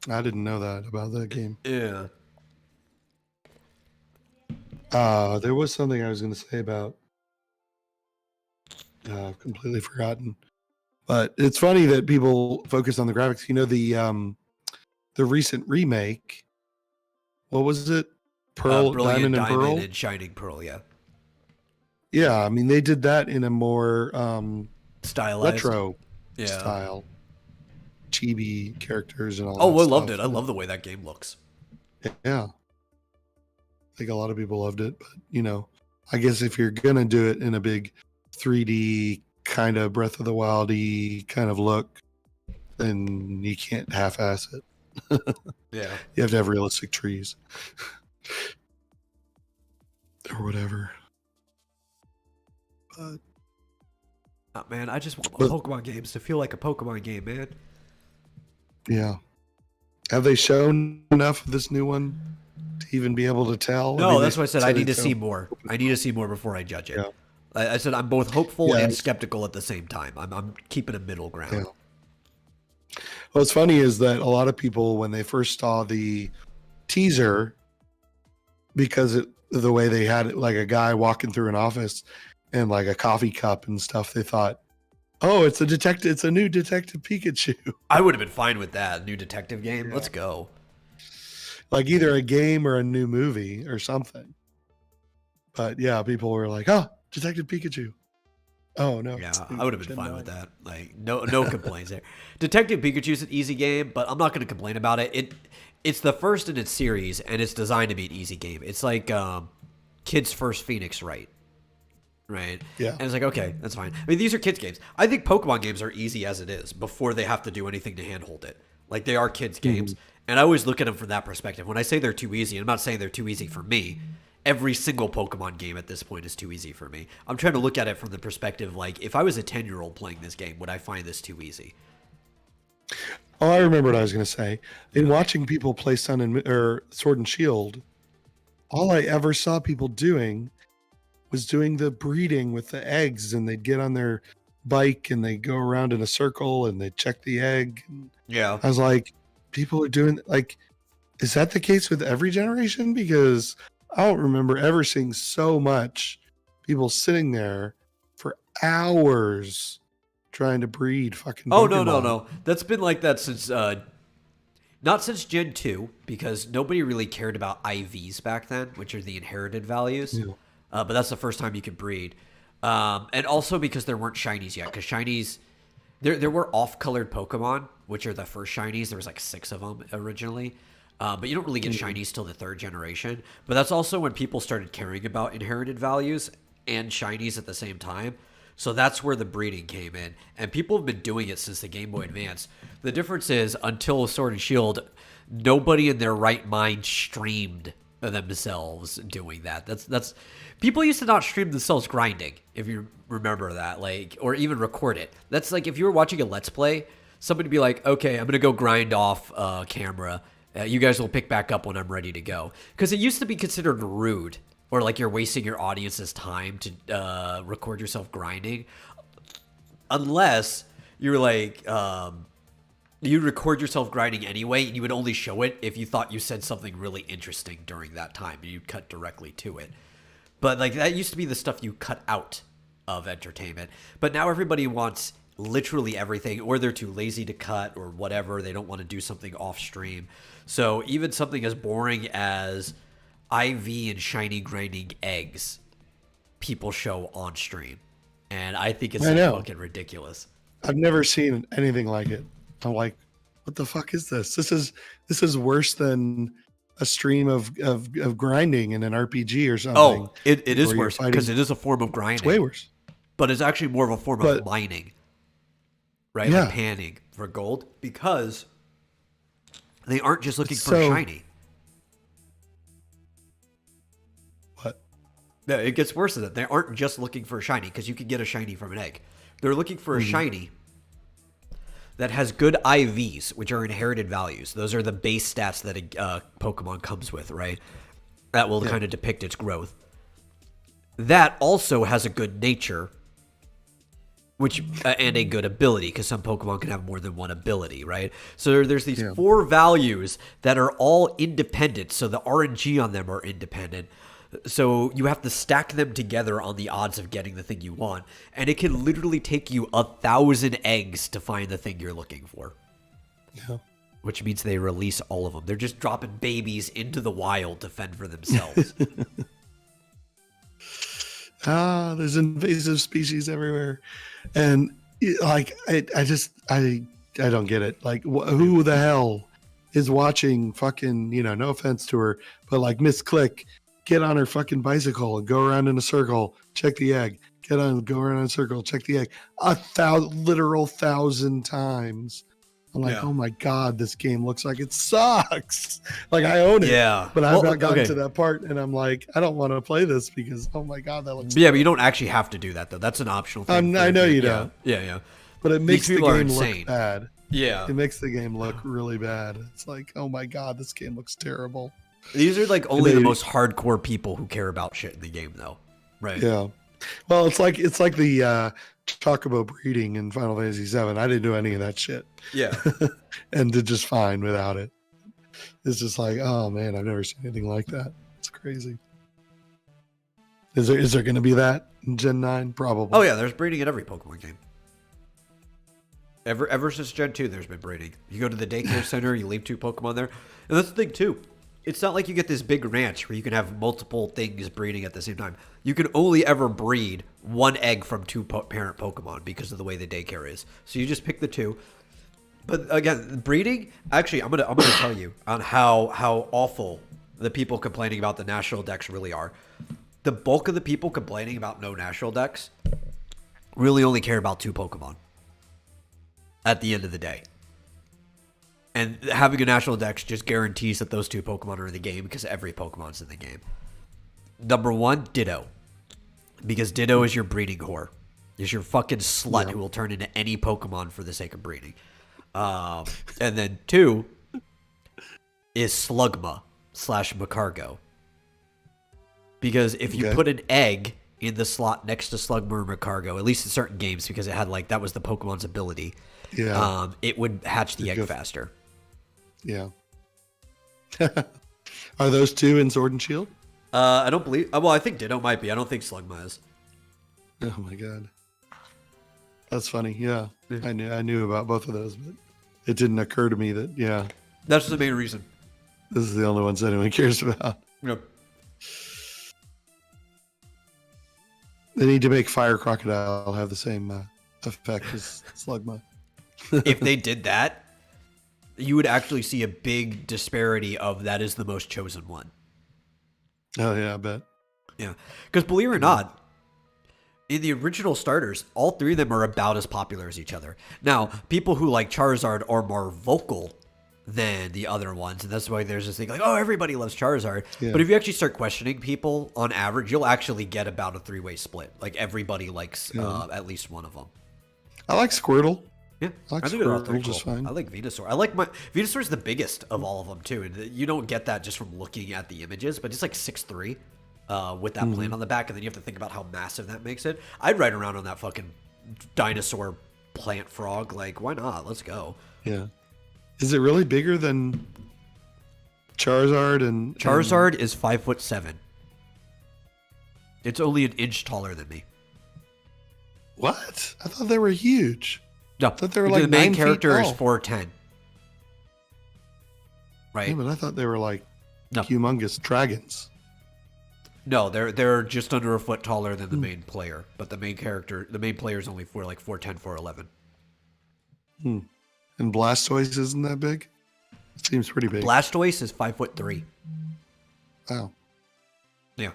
I didn't know that about that game. Yeah. There was something I was going to say about. I've completely forgotten. But it's funny that people focus on the graphics. You know, the recent remake. What was it? Pearl, Brilliant Diamond, and Pearl. and Shining Pearl. Yeah. Yeah, I mean they did that in a more Stylized. retro Yeah. style, chibi characters and all. Oh, that I loved stuff. it. I love the way that game looks. Yeah, I think a lot of people loved it, but you know, I guess if you're gonna do it in a big 3D kind of Breath of the Wildy kind of look, then you can't half-ass it. Yeah. You have to have realistic trees or whatever. But Oh, man, I just want But- Pokemon games to feel like a Pokemon game, man. yeah, have they shown enough of this new one to even be able to tell? No, mean, that's they why I said I need to it's see so- more. I need to see more before I judge it. Yeah. I said I'm both hopeful Yeah, and it's- skeptical at the same time. I'm keeping a middle ground. Yeah. What's funny is that a lot of people, when they first saw the teaser, because the way they had it, like a guy walking through an office and like a coffee cup and stuff, they thought, "Oh, it's a detective! It's a new Detective Pikachu!" I would have been fine with that new detective game. Yeah. Let's go. Like either a game or a new movie or something. But yeah, people were like, "Oh, Detective Pikachu! Oh no. Yeah, it's I would have been Gen fine 9. with that. Like, no complaints there. Detective Pikachu's an easy game, but I'm not going to complain about it. It's the first in its series, and it's designed to be an easy game. It's like Kid's First Phoenix Wright, right? Yeah. And it's like, okay, that's fine. I mean, these are kids' games. I think Pokemon games are easy as it is before they have to do anything to handhold it. Like, they are kids' games, and I always look at them from that perspective. When I say they're too easy, I'm not saying they're too easy for me. Every single Pokemon game at this point is too easy for me. I'm trying to look at it from the perspective, like, if I was a 10-year-old playing this game, would I find this too easy? Oh, I remember what I was going to say. In watching people play Sword and Shield, all I ever saw people doing was doing the breeding with the eggs, and they'd get on their bike and they go around in a circle and they check the egg. Yeah. I was like, people are doing like, is that the case with every generation? Because I don't remember ever seeing so much people sitting there for hours trying to breed fucking Oh, Pokemon. no. That's been like that since, not since Gen 2, because nobody really cared about IVs back then, which are the inherited values. Yeah. But that's the first time you could breed. And also because there weren't shinies yet, because shinies, there were off-colored Pokemon, which are the first shinies. There was like 6 of them originally. But you don't really get shinies till the 3rd generation. But that's also when people started caring about inherited values and shinies at the same time. So that's where the breeding came in. And people have been doing it since the Game Boy Advance. The difference is, until Sword and Shield, nobody in their right mind streamed themselves doing that. That's people used to not stream themselves grinding, if you remember that, like, or even record it. That's like if you were watching a Let's Play, somebody would be like, okay, I'm gonna go grind off camera. You guys will pick back up when I'm ready to go. Because it used to be considered rude, or like you're wasting your audience's time to record yourself grinding, unless you're like you'd record yourself grinding anyway, and you would only show it if you thought you said something really interesting during that time, and you'd cut directly to it. But like that used to be the stuff you cut out of entertainment. But now everybody wants literally everything, or they're too lazy to cut, or whatever. They don't want to do something off stream. So even something as boring as IV and shiny grinding eggs, people show on stream. And I think it's fucking ridiculous. I've never seen anything like it. I'm like, what the fuck is this? This is worse than a stream of grinding in an RPG or something. Oh, it is worse because it is a form of grinding. It's way worse. But it's actually more of a form of mining, right? Yeah. Like panning for gold, because they aren't just looking for a shiny. What? No, it gets worse than that. They aren't just looking for a shiny, because you can get a shiny from an egg. They're looking for a shiny that has good IVs, which are inherited values. Those are the base stats that a Pokemon comes with, right? That will kind of depict its growth. That also has a good nature, which and a good ability, because some Pokemon can have more than one ability, right? So there's these 4 values that are all independent, so the RNG on them are independent. So you have to stack them together on the odds of getting the thing you want, and it can literally take you 1,000 eggs to find the thing you're looking for. Yeah. Which means they release all of them. They're just dropping babies into the wild to fend for themselves. There's invasive species everywhere, and like I don't get it. Like, who the hell is watching fucking, no offense to her, but like Miss Click get on her fucking bicycle and go around in a circle, check the egg, go around in a circle, check the egg, literal 1,000 times. I'm like, oh my God, this game looks like it sucks. Like, I own it, but I've not gotten to that part, and I'm like, I don't want to play this because, oh my God, that looks but you don't actually have to do that, though. That's an optional thing. I know you don't. Yeah. But it makes the game look bad. Yeah. It makes the game look really bad. It's like, oh my God, this game looks terrible. These are like only the most hardcore people who care about shit in the game, though. Right. Yeah. Well, it's like the Chocobo breeding in Final Fantasy VII. I didn't do any of that shit. Yeah. And did just fine without it. It's just like, oh man, I've never seen anything like that. It's crazy. Is there going to be that in Gen 9? Probably. Oh yeah, there's breeding in every Pokemon game. Ever since Gen 2, there's been breeding. You go to the daycare center, you leave 2 Pokemon there. And that's the thing, too. it's not like you get this big ranch where you can have multiple things breeding at the same time. You can only ever breed one egg from two parent Pokemon because of the way the daycare is. So you just pick the two. But again, breeding, actually, I'm gonna tell you on how awful the people complaining about the national decks really are. The bulk of the people complaining about no national decks really only care about two Pokemon at the end of the day. And having a national dex just guarantees that those two Pokemon are in the game because every Pokemon's in the game. Number one, Ditto. Because Ditto is your breeding whore. Is your fucking slut who will turn into any Pokemon for the sake of breeding. And then two is Slugma / Macargo. Because if you put an egg in the slot next to Slugma or Macargo, at least in certain games, because it had that was the Pokemon's ability, it would hatch the egg faster. Yeah. Are those two in Sword and Shield? I don't believe. Well, I think Ditto might be. I don't think Slugma is. Oh my god, that's funny. Yeah, I knew about both of those, but it didn't occur to me that that's the main reason. This is the only ones anyone cares about. Yep. They need to make Fire Crocodile have the same effect as Slugma. If they did that, you would actually see a big disparity of that is the most chosen one. Oh yeah, I bet. Yeah, because believe it or not, in the original starters, all three of them are about as popular as each other. Now, people who like Charizard are more vocal than the other ones, and that's why there's this thing like, oh, everybody loves Charizard. Yeah. But if you actually start questioning people, on average, you'll actually get about a three-way split. Like everybody likes at least one of them. I like Squirtle. Yeah, I like Squirtle just fine. I like Venusaur. I like Venusaur's the biggest of all of them too, and you don't get that just from looking at the images. But it's like 6'3", with that plant on the back, and then you have to think about how massive that makes it. I'd ride around on that fucking dinosaur plant frog. Like, why not? Let's go. Yeah. Is it really bigger than Charizard? And Charizard is 5'7". It's only an inch taller than me. What? I thought they were huge. No, I thought they were like the main 9 character feet is 4'10". Right? Yeah, but I thought they were like humongous dragons. No, they're just under a foot taller than the main player, but the main player is only 4'10", 4'11". And Blastoise isn't that big? It seems pretty big. Blastoise is 5'3". Wow. Yeah.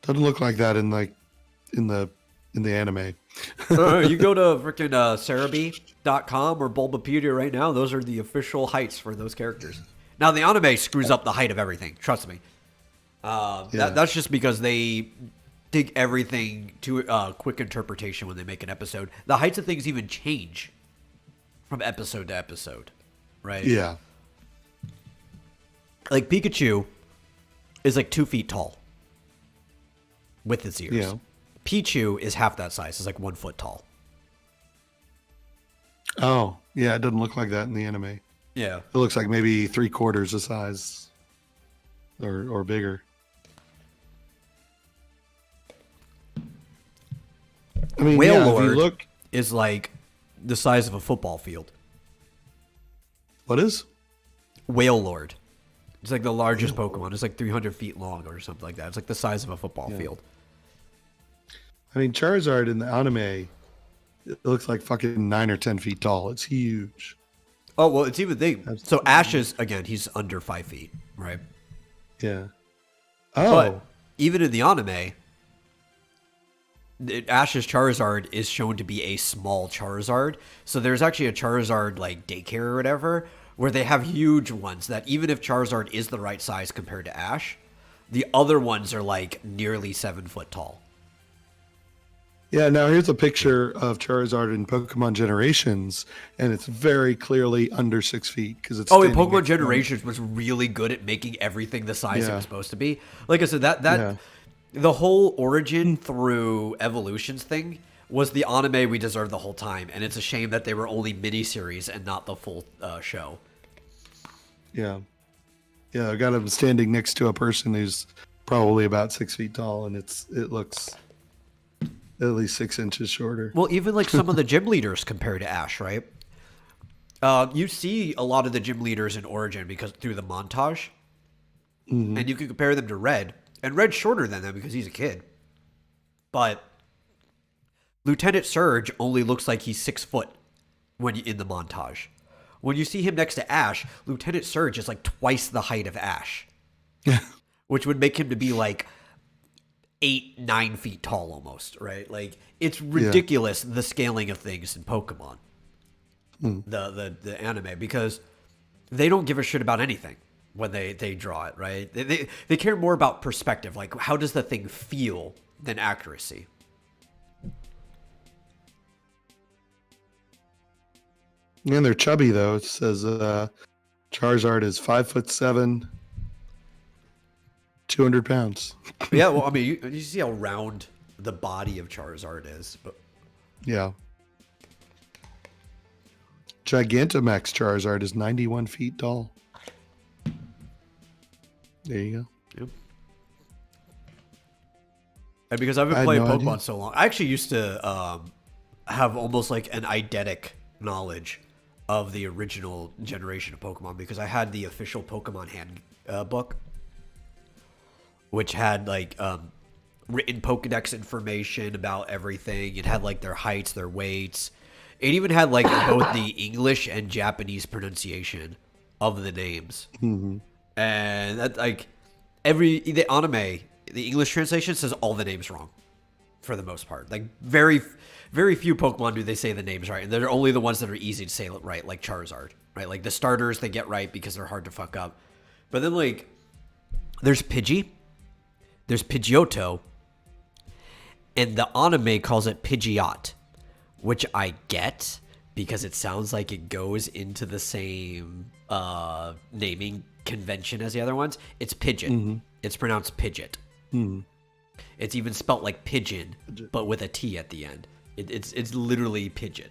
Doesn't look like that in the anime. You go to freaking Cerebi.com or Bulbapedia right now. Those are the official heights for those characters. Now, the anime screws up the height of everything. Trust me. That's just because they dig everything to quick interpretation when they make an episode. The heights of things even change from episode to episode, right? Yeah. Like Pikachu is like 2 feet tall with its ears. Yeah. Pichu is half that size. It's like 1 foot tall. Oh, yeah. It doesn't look like that in the anime. Yeah. It looks like maybe 3/4 the size or bigger. I mean, Wailord is like the size of a football field. What is? Wailord. It's like the largest Pokemon. It's like 300 feet long or something like that. It's like the size of a football field. I mean, Charizard in the anime, it looks like fucking 9 or 10 feet tall. It's huge. Oh, well, it's even big. So Ash is, again, he's under 5 feet, right? Yeah. Oh. But even in the anime, Ash's Charizard is shown to be a small Charizard. So there's actually a Charizard, like, daycare or whatever, where they have huge ones that even if Charizard is the right size compared to Ash, the other ones are, like, nearly 7 foot tall. Yeah, now here's a picture of Charizard in Pokemon Generations, and it's very clearly under 6 feet because it's. Oh, and Pokemon Generations was really good at making everything the size it was supposed to be. Like I said, the whole origin through evolutions thing was the anime we deserved the whole time, and it's a shame that they were only miniseries and not the full show. Yeah, I got him standing next to a person who's probably about 6 feet tall, and it looks at least 6 inches shorter. Well, even like some of the gym leaders compared to Ash, right? You see a lot of the gym leaders in Origin because through the montage, Hmm. and you can compare them to Red, and Red's shorter than them because he's a kid. But Lieutenant Surge only looks like he's 6 foot when in the montage. When you see him next to Ash, Lieutenant Surge is like twice the height of Ash, Yeah. which would make him to be like 8, 9 feet tall almost, right? Like it's ridiculous the scaling of things in Pokemon, the anime, because they don't give a shit about anything when they draw it, right? They care more about perspective, like how does the thing feel, than accuracy. And they're chubby though. It says Charizard is 5'7", 200 pounds. Yeah, well, I mean, you see how round the body of Charizard is, but Yeah. Gigantamax Charizard is 91 feet tall. There you go. yep. And because I've been I had playing no Pokemon idea. so long, I actually used to have almost like an eidetic knowledge of the original generation of Pokemon because I had the official Pokemon hand book, which had like written Pokedex information about everything. It had like their heights, their weights. It even had like both the English and Japanese pronunciation of the names. Mm-hmm. And that like the anime, the English translation says all the names wrong for the most part. Like very few Pokemon do they say the names right, and they're only the ones that are easy to say right, like Charizard, right? Like the starters they get right because they're hard to fuck up. But then like there's Pidgey, there's Pidgeotto, and the anime calls it Pidgeot, which I get because it sounds like it goes into the same naming convention as the other ones. It's Pidgeot. Mm-hmm. It's pronounced Pidgeot. Mm-hmm. It's even spelt like pigeon, but with a T at the end. It's literally Pidgeot.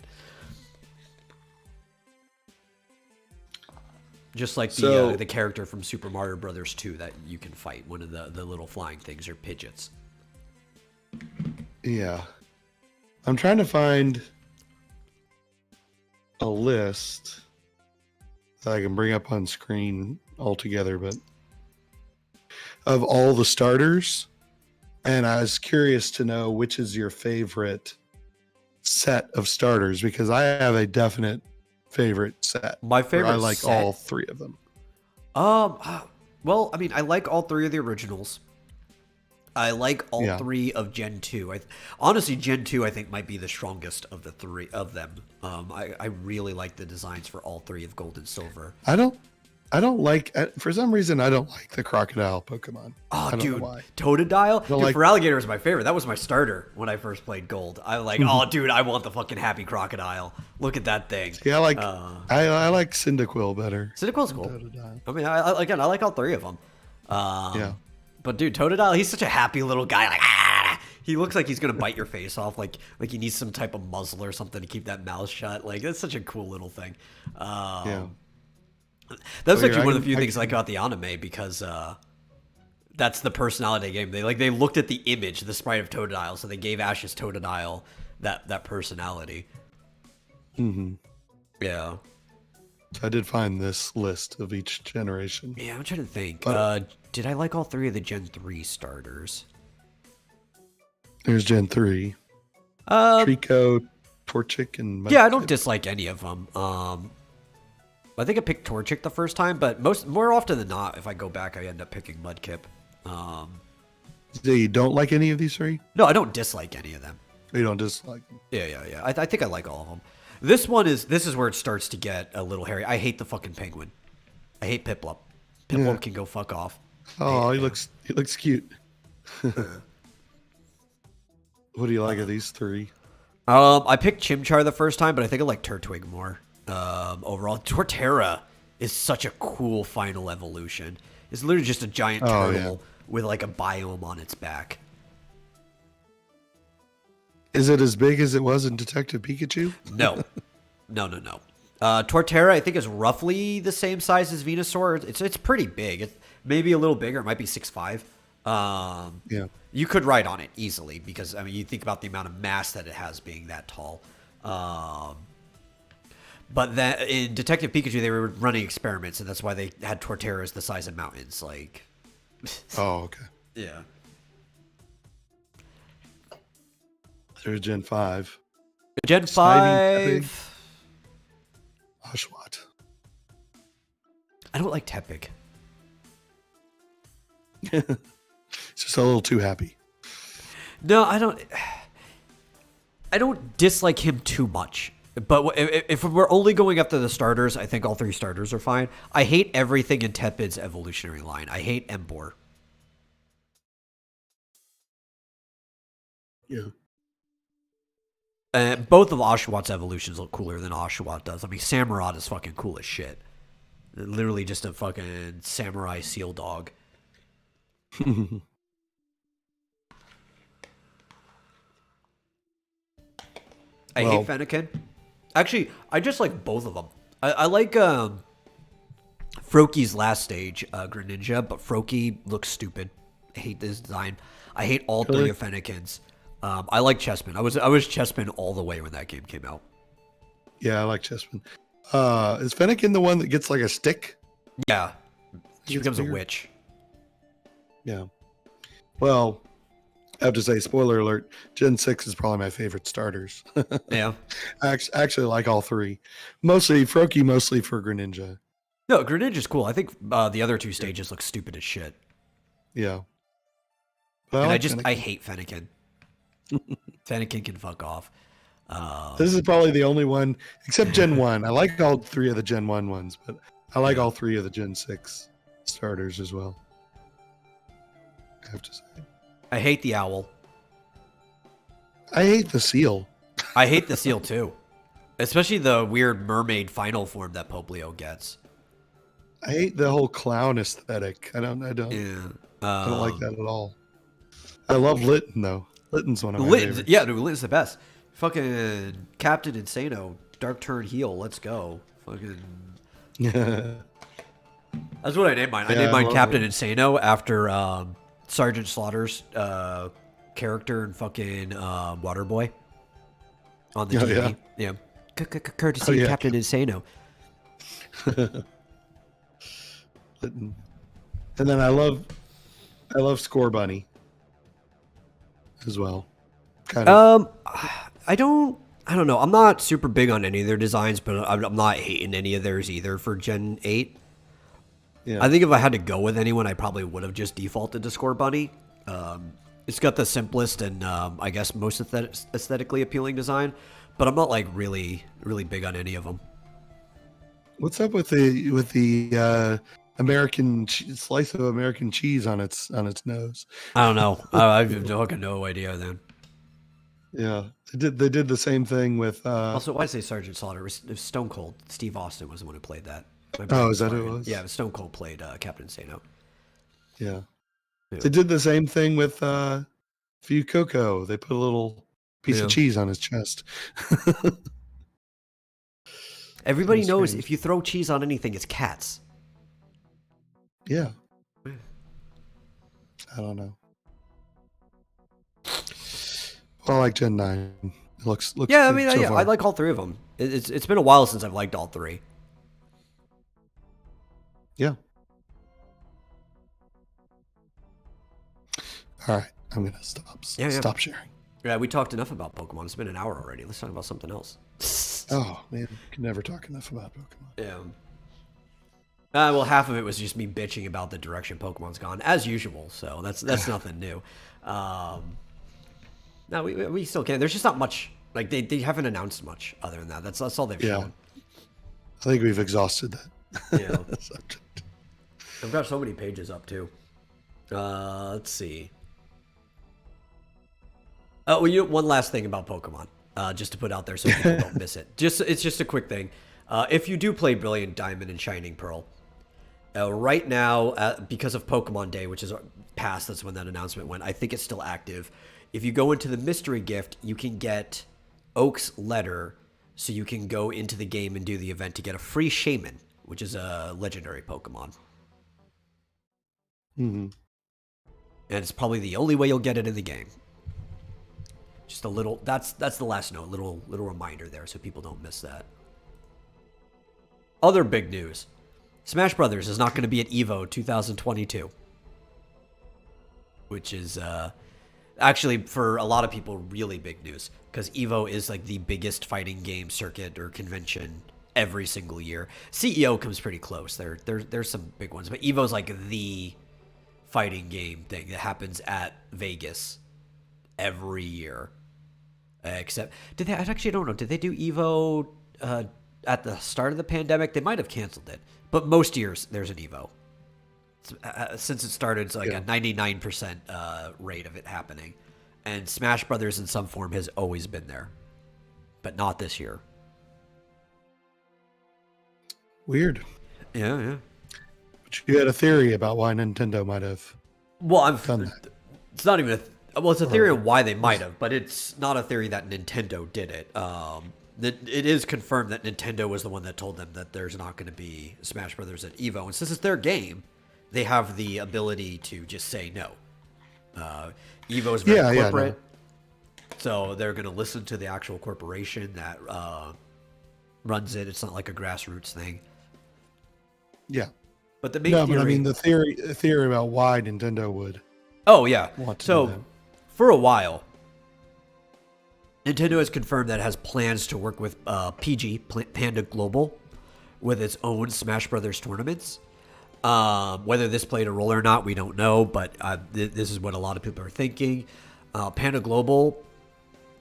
Just like the character from Super Mario Brothers 2 that you can fight. One of the little flying things are Pidgeots. Yeah. I'm trying to find a list that I can bring up on screen altogether, but of all the starters. And I was curious to know which is your favorite set of starters because I have a definite favorite set. My favorite I like set? all three of them. Well, I mean, I like all three of the originals. I like all Yeah. three of Gen 2. Honestly, Gen 2 I think might be the strongest of the three of them. I really like the designs for all three of Gold and Silver. I don't like, for some reason, I don't like the crocodile Pokemon. Oh, I don't dude, know why. Totodile? Dude, like- Feraligatr was my favorite. That was my starter when I first played Gold. I was like, oh, dude, I want the fucking happy crocodile. Look at that thing. Yeah, I like Cyndaquil better. Cyndaquil's cool. Totodile. I mean, I like all three of them. Yeah. But dude, Totodile, he's such a happy little guy. Like, ah! He looks like he's gonna bite your face off. Like he needs some type of muzzle or something to keep that mouth shut. Like that's such a cool little thing. Yeah. That's Well, actually one of the I few can- things I like about the anime because that's the personality game. They looked at the image, the sprite of Totodile, so they gave Ash's Totodile that personality. Mm-hmm. Yeah. I did find this list of each generation. Yeah, I'm trying to think. But- Did I like all three of the Gen 3 starters? There's Gen 3. Trico, Torchic, and Yeah, I Mudkip. don't dislike any of them. I think I picked Torchic the first time, but more often than not, if I go back, I end up picking Mudkip. So you don't like any of these three? No, I don't dislike any of them. You don't dislike them? Yeah. I think I like all of them. This is where it starts to get a little hairy. I hate the fucking penguin. I hate Piplup. Piplup can go fuck off. Oh, he looks cute. What do you like of these three? I picked Chimchar the first time, but I think I like Turtwig more. Overall, Torterra is such a cool final evolution. It's literally just a giant Oh, turtle with like a biome on its back. Is it as big as it was in Detective Pikachu? No. Torterra, I think, is roughly the same size as Venusaur. It's pretty big. It's maybe a little bigger. It might be 6'5". Yeah. You could ride on it easily because, I mean, you think about the amount of mass that it has being that tall. But that in Detective Pikachu, they were running experiments, and that's why they had Torterras the size of mountains. Like, Oh, okay. yeah. There's Gen 5. Gen Snivy, 5. Oshawott. I don't like Tepig. It's just a little too happy. No, I don't. I don't dislike him too much. But if we're only going after the starters, I think all 3 starters are fine. I hate everything in Tepid's evolutionary line. I hate Emboar. Yeah. Both of Oshawott's evolutions look cooler than Oshawott does. I mean, Samurott is fucking cool as shit. Literally just a fucking samurai seal dog. I hate Fennekin. Actually, I just like both of them. I like Froakies last stage, Greninja, but Froakie looks stupid. I hate this design. I hate all 3 of Fennekins. I like Chessman. I was Chessman all the way when that game came out. Yeah, I like Chessman. Is Fennekin the one that gets like a stick? Yeah. She becomes bigger? a witch. Yeah. Well, I have to say, spoiler alert, Gen 6 is probably my favorite starters. Yeah. I actually like all 3. Mostly Froakie, mostly for Greninja. No, Greninja's cool. I think the other 2 stages look stupid as shit. Yeah. But and like I hate Fennekin. Fennekin can fuck off. This is probably the only one, except Gen 1. I like all 3 of the Gen 1 ones, but I like all 3 of the Gen 6 starters as well. I have to say. I hate the owl. I hate the seal. I hate the seal too. Especially the weird mermaid final form that Poplio gets. I hate the whole clown aesthetic. I don't Yeah. I don't like that at all. I love Litten though. Litten's one of my favorites. Yeah, dude, Litten's the best. Fucking Captain Insano, Dark Turn Heel, let's go. Fucking. That's what I named mine. I named mine Captain Insano after Sergeant Slaughter's character in fucking Waterboy on the TV. Yeah. Courtesy of Captain Insano. Litten. And then I love Score Bunny as well. Kind of. I don't know. I'm not super big on any of their designs, but I'm not hating any of theirs either for Gen 8. Yeah. I think if I had to go with anyone, I probably would have just defaulted to Score Bunny. It's got the simplest and I guess most aesthetically appealing design, but I'm not like really big on any of them. What's up with the American slice of American cheese on its nose? I don't know. I have fucking no idea then. Yeah, they did the same thing with. Also, why did I say Sergeant Slaughter? It was Stone Cold. Steve Austin was the one who played that. Oh, is that who it was? Yeah, Stone Cold played Captain Insano. Yeah. They did the same thing with Fuecoco. They put a little piece of cheese on his chest. Everybody knows if you throw cheese on anything, it's cats. Yeah. I don't know. Well, I like Gen 9. It looks yeah, I good mean, so I like all 3 of them. It's been a while since I've liked all 3. Yeah. All right, I'm gonna stop sharing. Yeah, we talked enough about Pokemon. It's been an hour already. Let's talk about something else. Oh man, we can never talk enough about Pokemon. Yeah. Well, half of it was just me bitching about the direction Pokemon's gone, as usual. So that's nothing new. No, we still can. There's just not much. Like they haven't announced much other than that. That's all they've shown. I think we've exhausted that. Yeah. Subject. I've got so many pages up too. Let's see. Oh, well, one last thing about Pokemon, just to put out there so people don't miss it. It's just a quick thing. If you do play Brilliant Diamond and Shining Pearl, right now, because of Pokemon Day, which is past, that's when that announcement went, I think it's still active. If you go into the mystery gift, you can get Oak's letter, so you can go into the game and do the event to get a free Shaman, which is a legendary Pokemon. Mm-hmm. And it's probably the only way you'll get it in the game. Just a little. That's the last note. Little reminder there, so people don't miss that. Other big news. Smash Brothers is not going to be at EVO 2022. Which is actually, for a lot of people, really big news. Because EVO is like the biggest fighting game circuit or convention every single year. CEO comes pretty close. There's some big ones. But EVO's like the fighting game thing that happens at Vegas every year. Except, I actually don't know. Did they do EVO at the start of the pandemic? They might have canceled it. But most years, there's an EVO. Since it started, it's like a 99% rate of it happening. And Smash Brothers in some form has always been there. But not this year. Weird. Yeah. But you had a theory about why Nintendo might have done that. It's not even it's a theory of why they might have, but it's not a theory that Nintendo did it. It is confirmed that Nintendo was the one that told them that there's not going to be Smash Brothers at EVO. And since it's their game, they have the ability to just say no. EVO is very corporate, so they're going to listen to the actual corporation that runs it. It's not like a grassroots thing. Yeah. But the main theory... but I mean, the theory about why Nintendo would... Oh, yeah. Want to do so, that. For a while, Nintendo has confirmed that it has plans to work with PG, Panda Global, with its own Smash Brothers tournaments. Whether this played a role or not, we don't know, but this is what a lot of people are thinking. Panda Global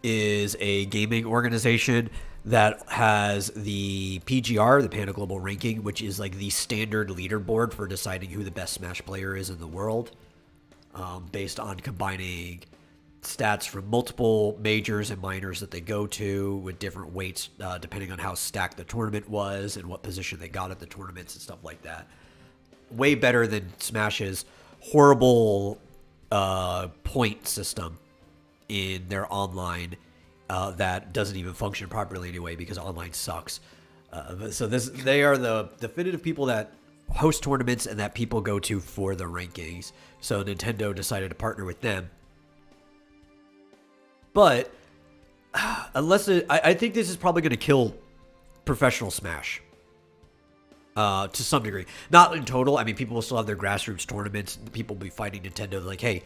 is a gaming organization that has the PGR, the Panda Global Ranking, which is like the standard leaderboard for deciding who the best Smash player is in the world, based on combining stats from multiple majors and minors that they go to with different weights, depending on how stacked the tournament was and what position they got at the tournaments and stuff like that. Way better than Smash's horrible point system in their online that doesn't even function properly anyway because online sucks. So they are the definitive people that host tournaments and that people go to for the rankings. So Nintendo decided to partner with them. But I think this is probably going to kill professional Smash. To some degree. Not in total. I mean, people will still have their grassroots tournaments. People will be fighting Nintendo. They're like, hey,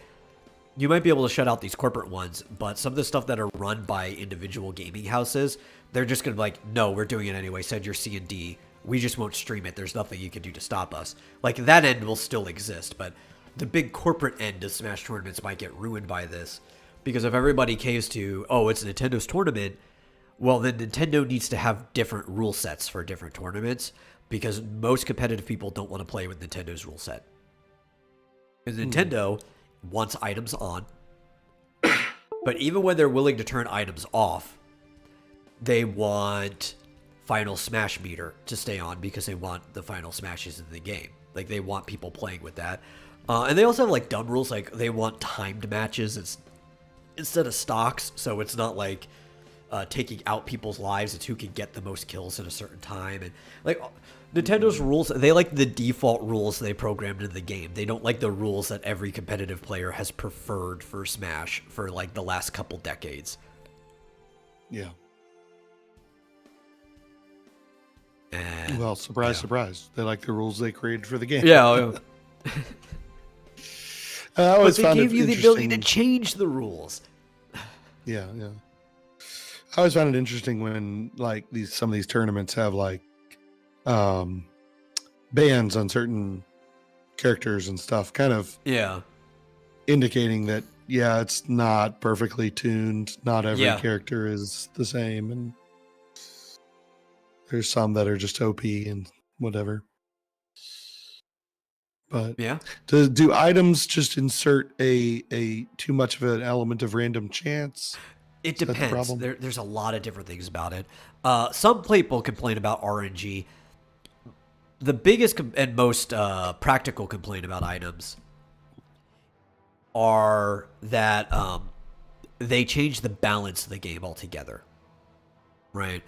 you might be able to shut out these corporate ones, but some of the stuff that are run by individual gaming houses, they're just going to be like, no, we're doing it anyway. Send your C&D. We just won't stream it. There's nothing you can do to stop us. Like, that end will still exist, but the big corporate end of Smash tournaments might get ruined by this. Because if everybody caves to, oh, it's Nintendo's tournament, well, then Nintendo needs to have different rule sets for different tournaments. Because most competitive people don't want to play with Nintendo's rule set. Because Nintendo wants items on. But even when they're willing to turn items off, they want Final Smash meter to stay on because they want the Final Smashes in the game. Like, they want people playing with that. And they also have, like, dumb rules. Like, they want timed matches instead of stocks. So it's not like taking out people's lives. It's who can get the most kills in a certain time. And, like... Nintendo's rules, they like the default rules they programmed into the game. They don't like the rules that every competitive player has preferred for Smash for like the last couple decades. Yeah. And, well, surprise. They like the rules they created for the game. Yeah. But they gave you the ability to change the rules. Yeah. I always found it interesting when like some of these tournaments have like bans on certain characters and stuff, kind of indicating that it's not perfectly tuned, not every character is the same, and there's some that are just OP and whatever. But do items just insert a too much of an element of random chance? It depends. There's a lot of different things about it. Some people complain about RNG. The biggest and most practical complaint about items are that they change the balance of the game altogether, right?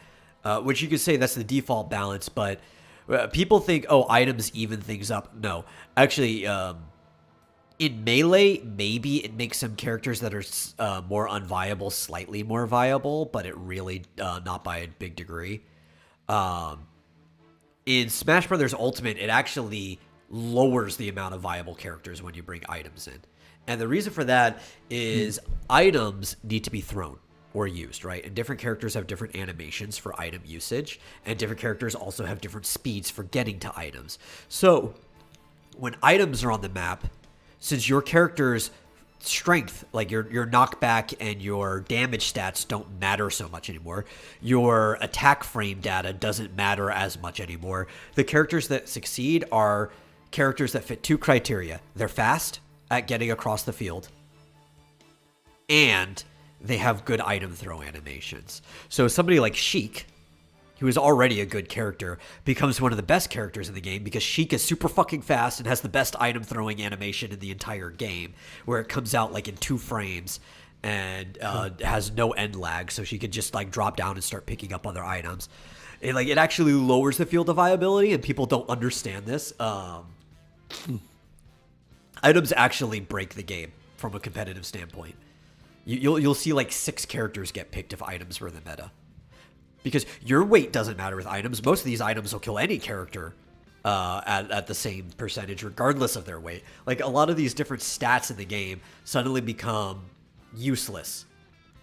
Which you could say that's the default balance, but people think, oh, items even things up. No. Actually, in Melee, maybe it makes some characters that are more unviable slightly more viable, but it really not by a big degree. In Smash Brothers Ultimate, it actually lowers the amount of viable characters when you bring items in. And the reason for that is items need to be thrown or used, right? And different characters have different animations for item usage, and different characters also have different speeds for getting to items. So when items are on the map, since your character's strength, like your knockback and your damage stats don't matter so much anymore, your attack frame data doesn't matter as much anymore. The characters that succeed are characters that fit two criteria. They're fast at getting across the field, and they have good item throw animations. So somebody like Sheik, who is already a good character, becomes one of the best characters in the game because Sheik is super fucking fast and has the best item throwing animation in the entire game, where it comes out like in 2 frames and has no end lag, so she can just like drop down and start picking up other items. It actually lowers the field of viability, and people don't understand this. Items actually break the game from a competitive standpoint. You'll see like 6 characters get picked if items were the meta. Because your weight doesn't matter with items. Most of these items will kill any character at the same percentage, regardless of their weight. Like, a lot of these different stats in the game suddenly become useless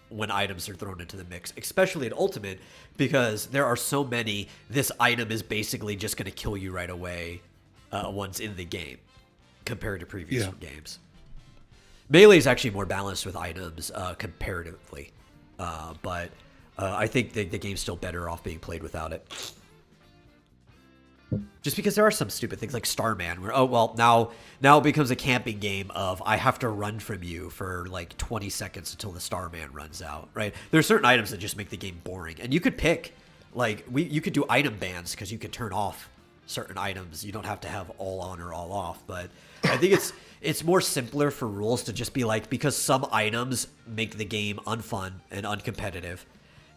when items are thrown into the mix, especially in Ultimate, because there are so many, this item is basically just going to kill you right away once in the game, compared to previous games. Melee is actually more balanced with items comparatively, but I think the game's still better off being played without it. Just because there are some stupid things like Starman, where, oh, well, now it becomes a camping game of I have to run from you for like 20 seconds until the Starman runs out, right? There are certain items that just make the game boring. And you could pick, like, you could do item bans because you could turn off certain items. You don't have to have all on or all off. But I think it's more simpler for rules to just be like, because some items make the game unfun and uncompetitive,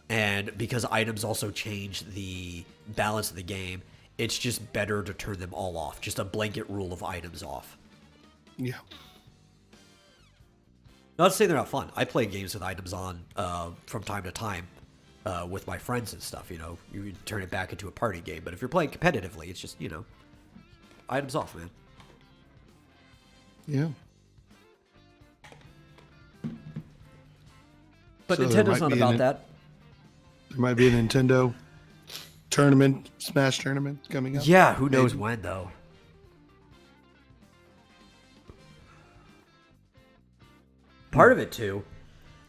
and because items also change the balance of the game, it's just better to turn them all off. Just a blanket rule of items off. Yeah. Not to say they're not fun. I play games with items on from time to time with my friends and stuff. You know, you turn it back into a party game. But if you're playing competitively, it's just, you know, items off, man. Yeah. But so Nintendo's not about that. There might be a Nintendo tournament, Smash tournament coming up. Yeah, who knows when, though. Part of it, too,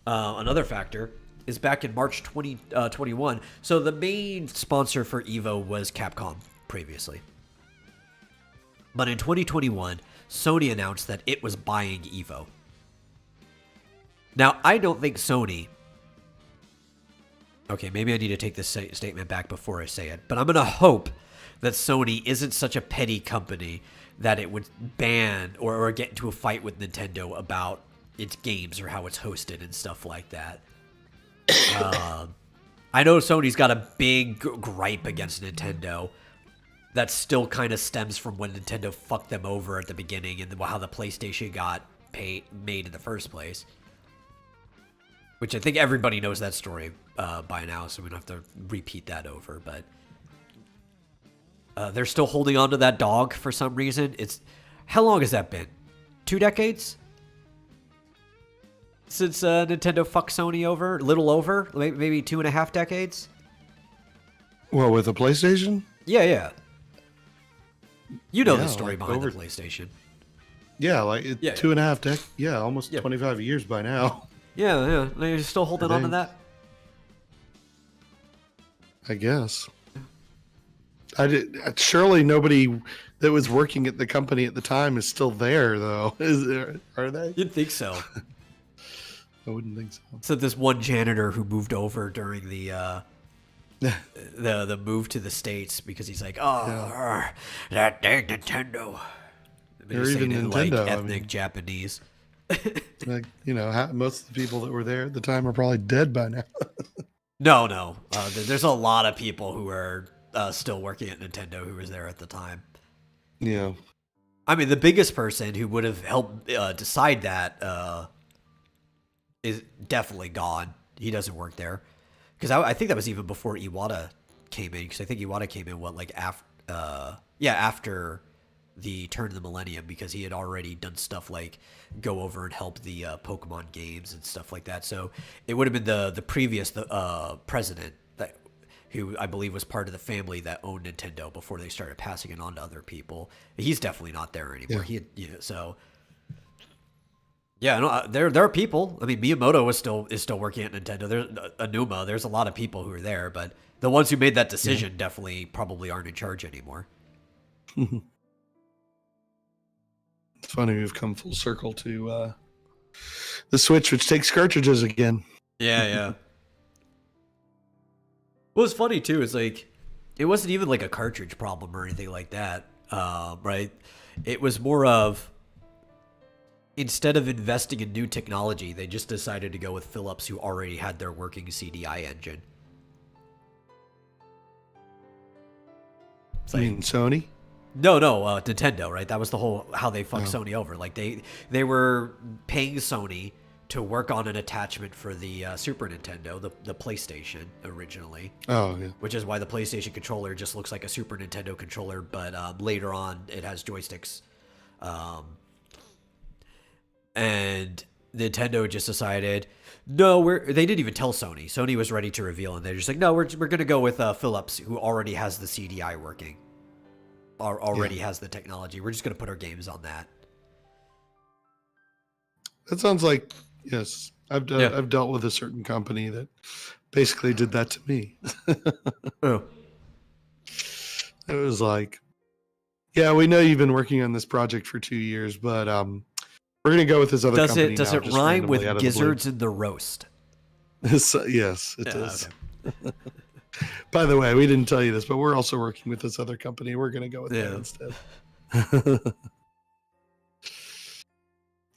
another factor, is back in March 2021. So the main sponsor for EVO was Capcom previously. But in 2021, Sony announced that it was buying EVO. Now, I don't think Sony... Okay, maybe I need to take this statement back before I say it, but I'm going to hope that Sony isn't such a petty company that it would ban or get into a fight with Nintendo about its games or how it's hosted and stuff like that. I know Sony's got a big gripe against Nintendo that still kind of stems from when Nintendo fucked them over at the beginning and how the PlayStation got made in the first place. Which I think everybody knows that story by now, so we don't have to repeat that over. But they're still holding on to that dog for some reason. How long has that been? 2 decades? Since Nintendo fucked Sony over? A little over? Maybe 2.5 decades? Well, with the PlayStation? Yeah. You know the story behind the PlayStation. Yeah, like 2.5 decades. Yeah, almost 25 years by now. Yeah. They're still holding on to that? I guess. Surely nobody that was working at the company at the time is still there, though. Are they? You'd think so. I wouldn't think so. So this one janitor who moved over during the move to the States because he's like, that dang Nintendo. Or even Nintendo, like ethnic Japanese. Like, most of the people that were there at the time are probably dead by now. No. There's a lot of people who are still working at Nintendo who was there at the time. Yeah. I mean, the biggest person who would have helped decide that is definitely gone. He doesn't work there. Because I think that was even before Iwata came in. Because I think Iwata came in, after the turn of the millennium, because he had already done stuff like go over and help the Pokemon games and stuff like that. So it would have been the previous president that who I believe was part of the family that owned Nintendo before they started passing it on to other people. He's definitely not there anymore. Yeah. So yeah, no, there are people. I mean, Miyamoto is still working at Nintendo. There's Anuma. There's a lot of people who are there, but the ones who made that decision definitely probably aren't in charge anymore. It's funny we've come full circle to the Switch, which takes cartridges again. Yeah. What was funny too is like, it wasn't even like a cartridge problem or anything like that, right? It was more of, instead of investing in new technology, they just decided to go with Philips, who already had their working CDI engine. I mean, Sony? No, Nintendo, right? That was the whole how they fucked Sony over. Like they were paying Sony to work on an attachment for the Super Nintendo, the PlayStation originally. Oh, yeah. Which is why the PlayStation controller just looks like a Super Nintendo controller, but later on it has joysticks. And Nintendo just decided, no, they didn't even tell Sony. Sony was ready to reveal, and they're just like, no, we're going to go with Philips, who already has the CDI working. Already has the technology. We're just going to put our games on that. That sounds like, yes. I've dealt with a certain company that basically did that to me. Oh. It was like, yeah, we know you've been working on this project for 2 years, but we're going to go with this other company. Does it rhyme with gizzards in the roast? Yes, it does. Okay. By the way, we didn't tell you this, but we're also working with this other company. We're going to go with that instead.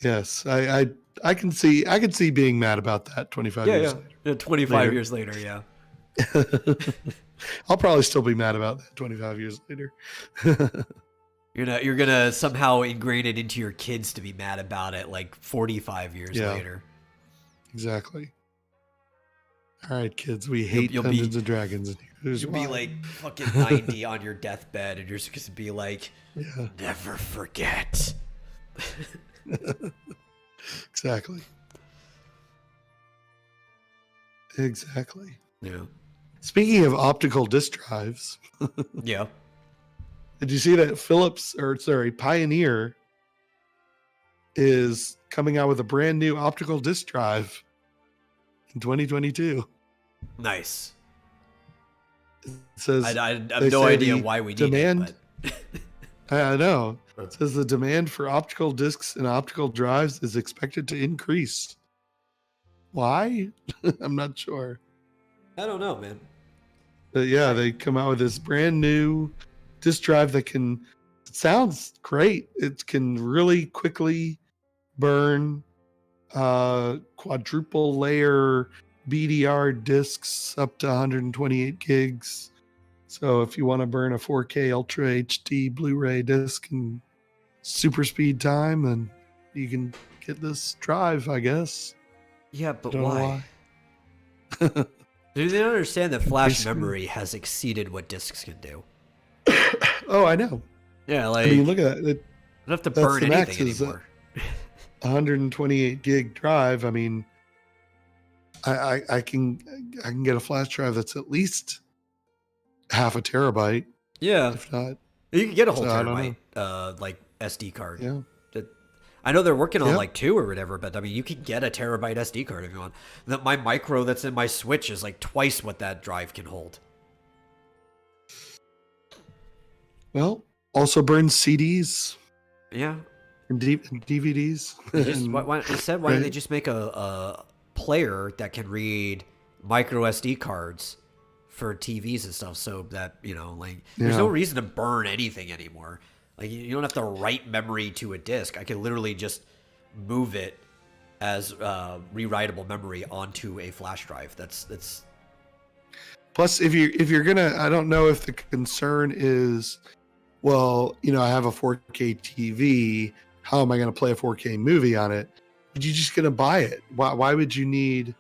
Yes, I can see being mad about that 25 years later. Yeah, 25 years later, yeah. I'll probably still be mad about that 25 years later. You're gonna somehow ingrain it into your kids to be mad about it like 45 years later. Exactly. All right, kids, we hate Dungeons and Dragons. You'll be like fucking 90 on your deathbed, and you're just gonna be like, never forget. Exactly. Yeah. Speaking of optical disk drives. Yeah. Did you see that Pioneer is coming out with a brand new optical disk drive in 2022? Nice. It says I have no idea why we need it. But... I know. It says the demand for optical disks and optical drives is expected to increase. Why? I'm not sure. I don't know, man. But yeah, they come out with this brand new disk drive that it sounds great. It can really quickly burn quadruple layer BDR discs up to 128 gigs. So if you want to burn a 4K Ultra HD Blu-ray disc in super speed time, then you can get this drive, I guess. Yeah, but why? Do they understand that flash memory has exceeded what discs can do? Oh, I know. Yeah, like, I mean, look at that. You don't have to burn anything anymore. 128 gig drive. I mean, I can get a flash drive that's at least half a terabyte. Yeah, if not, you can get a whole terabyte, like SD card. Yeah, I know they're working on like 2 or whatever, but I mean, you can get a terabyte SD card if you want. My micro that's in my Switch is like twice what that drive can hold. Well, also burns CDs. Yeah. And DVDs. Why don't they just make a player that can read micro SD cards for TVs and stuff, so that, like, there's no reason to burn anything anymore. Like, you don't have to write memory to a disk. I can literally just move it as rewritable memory onto a flash drive. That's. Plus, if you're gonna, I don't know if the concern is, well, I have a 4K TV. How am I going to play a 4K movie on it? But you're just going to buy it. Why would you need?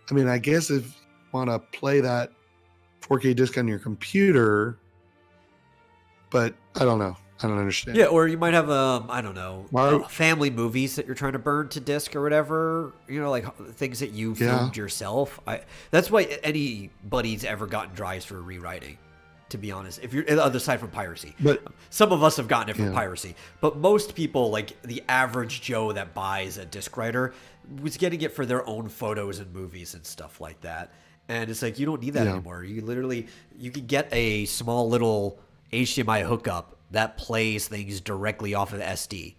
I mean, I guess if you want to play that 4K disc on your computer, but I don't know. I don't understand. Yeah, or you might have I don't know, Mario- family movies that you're trying to burn to disc or whatever. You know, like things that you filmed yourself. That's why anybody's ever gotten drives for rewriting. To be honest, if you're the other side from piracy, But some of us have gotten it from piracy, but most people, like the average Joe that buys a disc writer, was getting it for their own photos and movies and stuff like that. And it's like, you don't need that anymore. You can get a small little HDMI hookup that plays things directly off of the SD.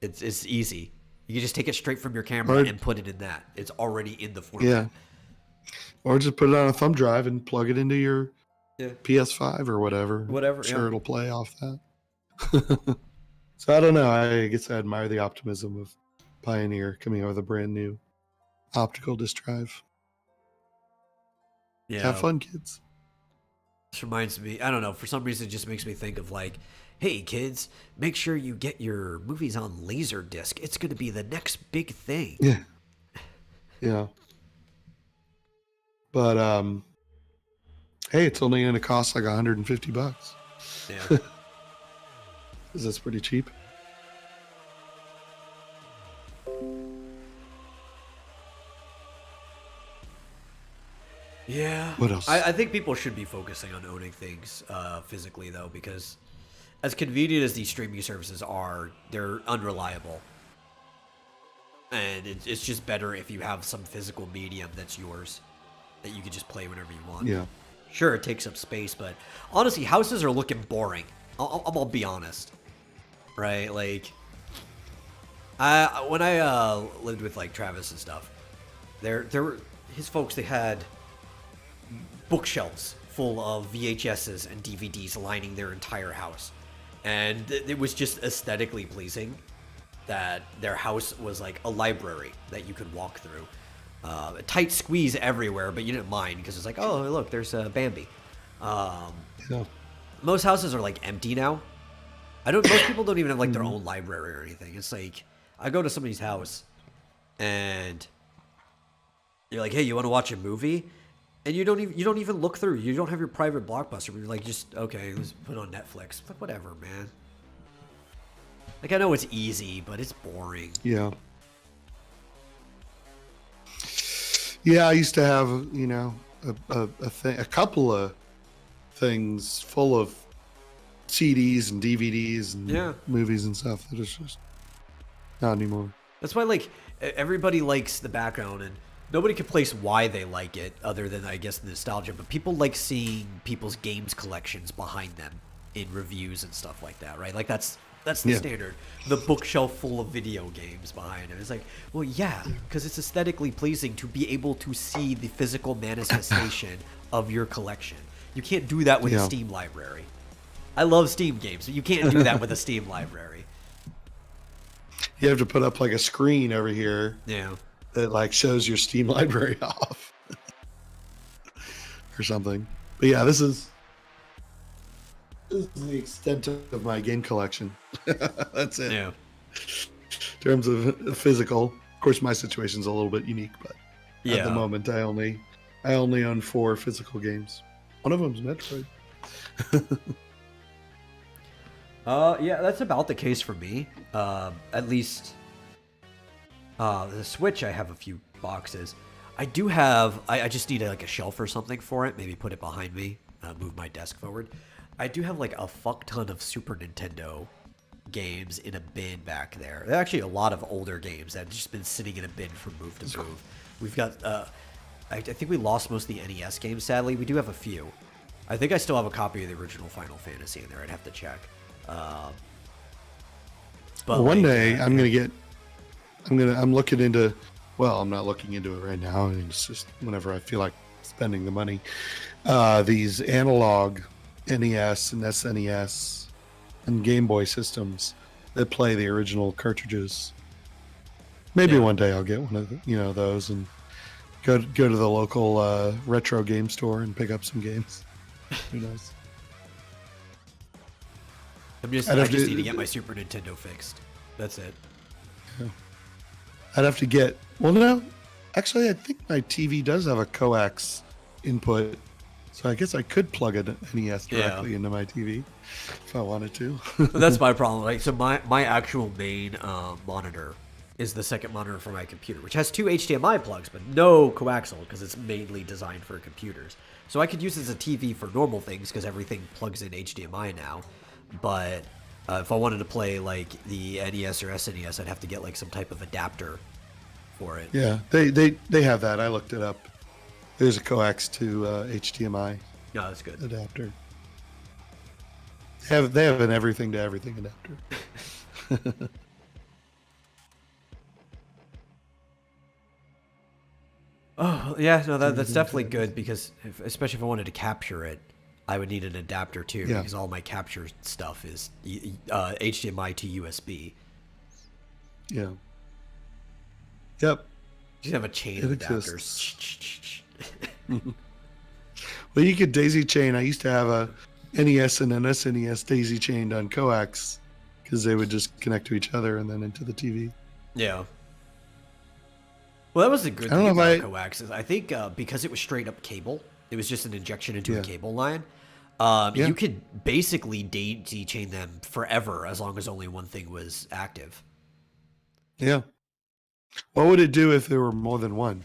It's easy. You can just take it straight from your camera and put it in that. It's already in the format. Yeah. Or just put it on a thumb drive and plug it into your PS5 or whatever. Sure, it'll play off that. So I don't know. I guess I admire the optimism of Pioneer coming out with a brand new optical disc drive. Yeah. Have fun, kids. This reminds me, I don't know, for some reason it just makes me think of like, hey kids, make sure you get your movies on Laserdisc. It's going to be the next big thing. Yeah. Yeah. But hey, it's only going to cost like $150. Yeah. Because that's pretty cheap. Yeah. What else? I think people should be focusing on owning things physically, though, because as convenient as these streaming services are, they're unreliable. And it's just better if you have some physical medium that's yours, that you can just play whenever you want. Yeah. Sure, it takes up space, but honestly, houses are looking boring. I'll be honest. Right? Like, when I lived with, like, Travis and stuff, there were his folks, they had bookshelves full of VHSs and DVDs lining their entire house. And it was just aesthetically pleasing that their house was like a library that you could walk through. A tight squeeze everywhere, but you didn't mind because it's like, oh, look, there's Bambi. Most houses are like empty now. Most people don't even have like their own library or anything. It's like, I go to somebody's house and you're like, hey, you want to watch a movie? And you don't even look through. You don't have your private Blockbuster. But you're like, just okay, let's put it on Netflix. Like, whatever, man. Like, I know it's easy, but it's boring. Yeah. Yeah, I used to have, a couple of things full of CDs and DVDs and movies and stuff that is just not anymore. That's why, like, everybody likes the background, and nobody can place why they like it other than, I guess, nostalgia. But people like seeing people's games collections behind them in reviews and stuff like that, right? Like, that's the standard. The bookshelf full of video games behind it. It's like, well, yeah, because it's aesthetically pleasing to be able to see the physical manifestation of your collection. You can't do that with a Steam library. I love Steam games, but you can't do that with a Steam library. You have to put up like a screen over here. Yeah. That like shows your Steam library off or something. But yeah, this is the extent of my game collection. That's it. Yeah. In terms of physical, of course, my situation's a little bit unique, but at the moment, I only own 4 physical games. One of them's Metroid. Yeah, that's about the case for me. At least the Switch, I have a few boxes. I do have. I just need like a shelf or something for it. Maybe put it behind me. Move my desk forward. I do have like a fuck ton of Super Nintendo games in a bin back there. There are actually a lot of older games that have just been sitting in a bin from move to move. We've got. I think we lost most of the NES games. Sadly, we do have a few. I think I still have a copy of the original Final Fantasy in there. I'd have to check. But one day I'm looking into. Well, I'm not looking into it right now. It's just whenever I feel like spending the money. These analog NES and SNES and Game Boy systems that play the original cartridges. Maybe one day I'll get one of those and go to the local retro game store and pick up some games. Who knows? I just need to get my Super Nintendo fixed. That's it. Yeah. I'd have to get. Well, no. Actually, I think my TV does have a coax input So I guess I could plug an NES Yeah. directly into my TV if I wanted to. But that's my problem. Like, so my actual main monitor is the second monitor for my computer, which has 2 HDMI plugs, but no coaxial because it's mainly designed for computers. So I could use it as a TV for normal things because everything plugs in HDMI now. But if I wanted to play like the NES or SNES, I'd have to get like some type of adapter for it. Yeah, they have that. I looked it up. There's a coax to HDMI No, that's good. adapter. They have an everything to everything adapter. Oh, yeah, no, that's definitely good because especially if I wanted to capture it, I would need an adapter too Yeah. because all my capture stuff is HDMI to USB. Yeah. Yep. You have a chain It of exists. adapters. Well, you could daisy chain. I used to have a NES and an SNES daisy chained on coax because they would just connect to each other and then into the TV. Yeah. Well, that was the good I don't thing know if about coax is I think because it was straight up cable, it was just an injection into Yeah. a cable line. Yeah. You could basically daisy chain them forever as long as only one thing was active. Yeah. What would it do if there were more than one?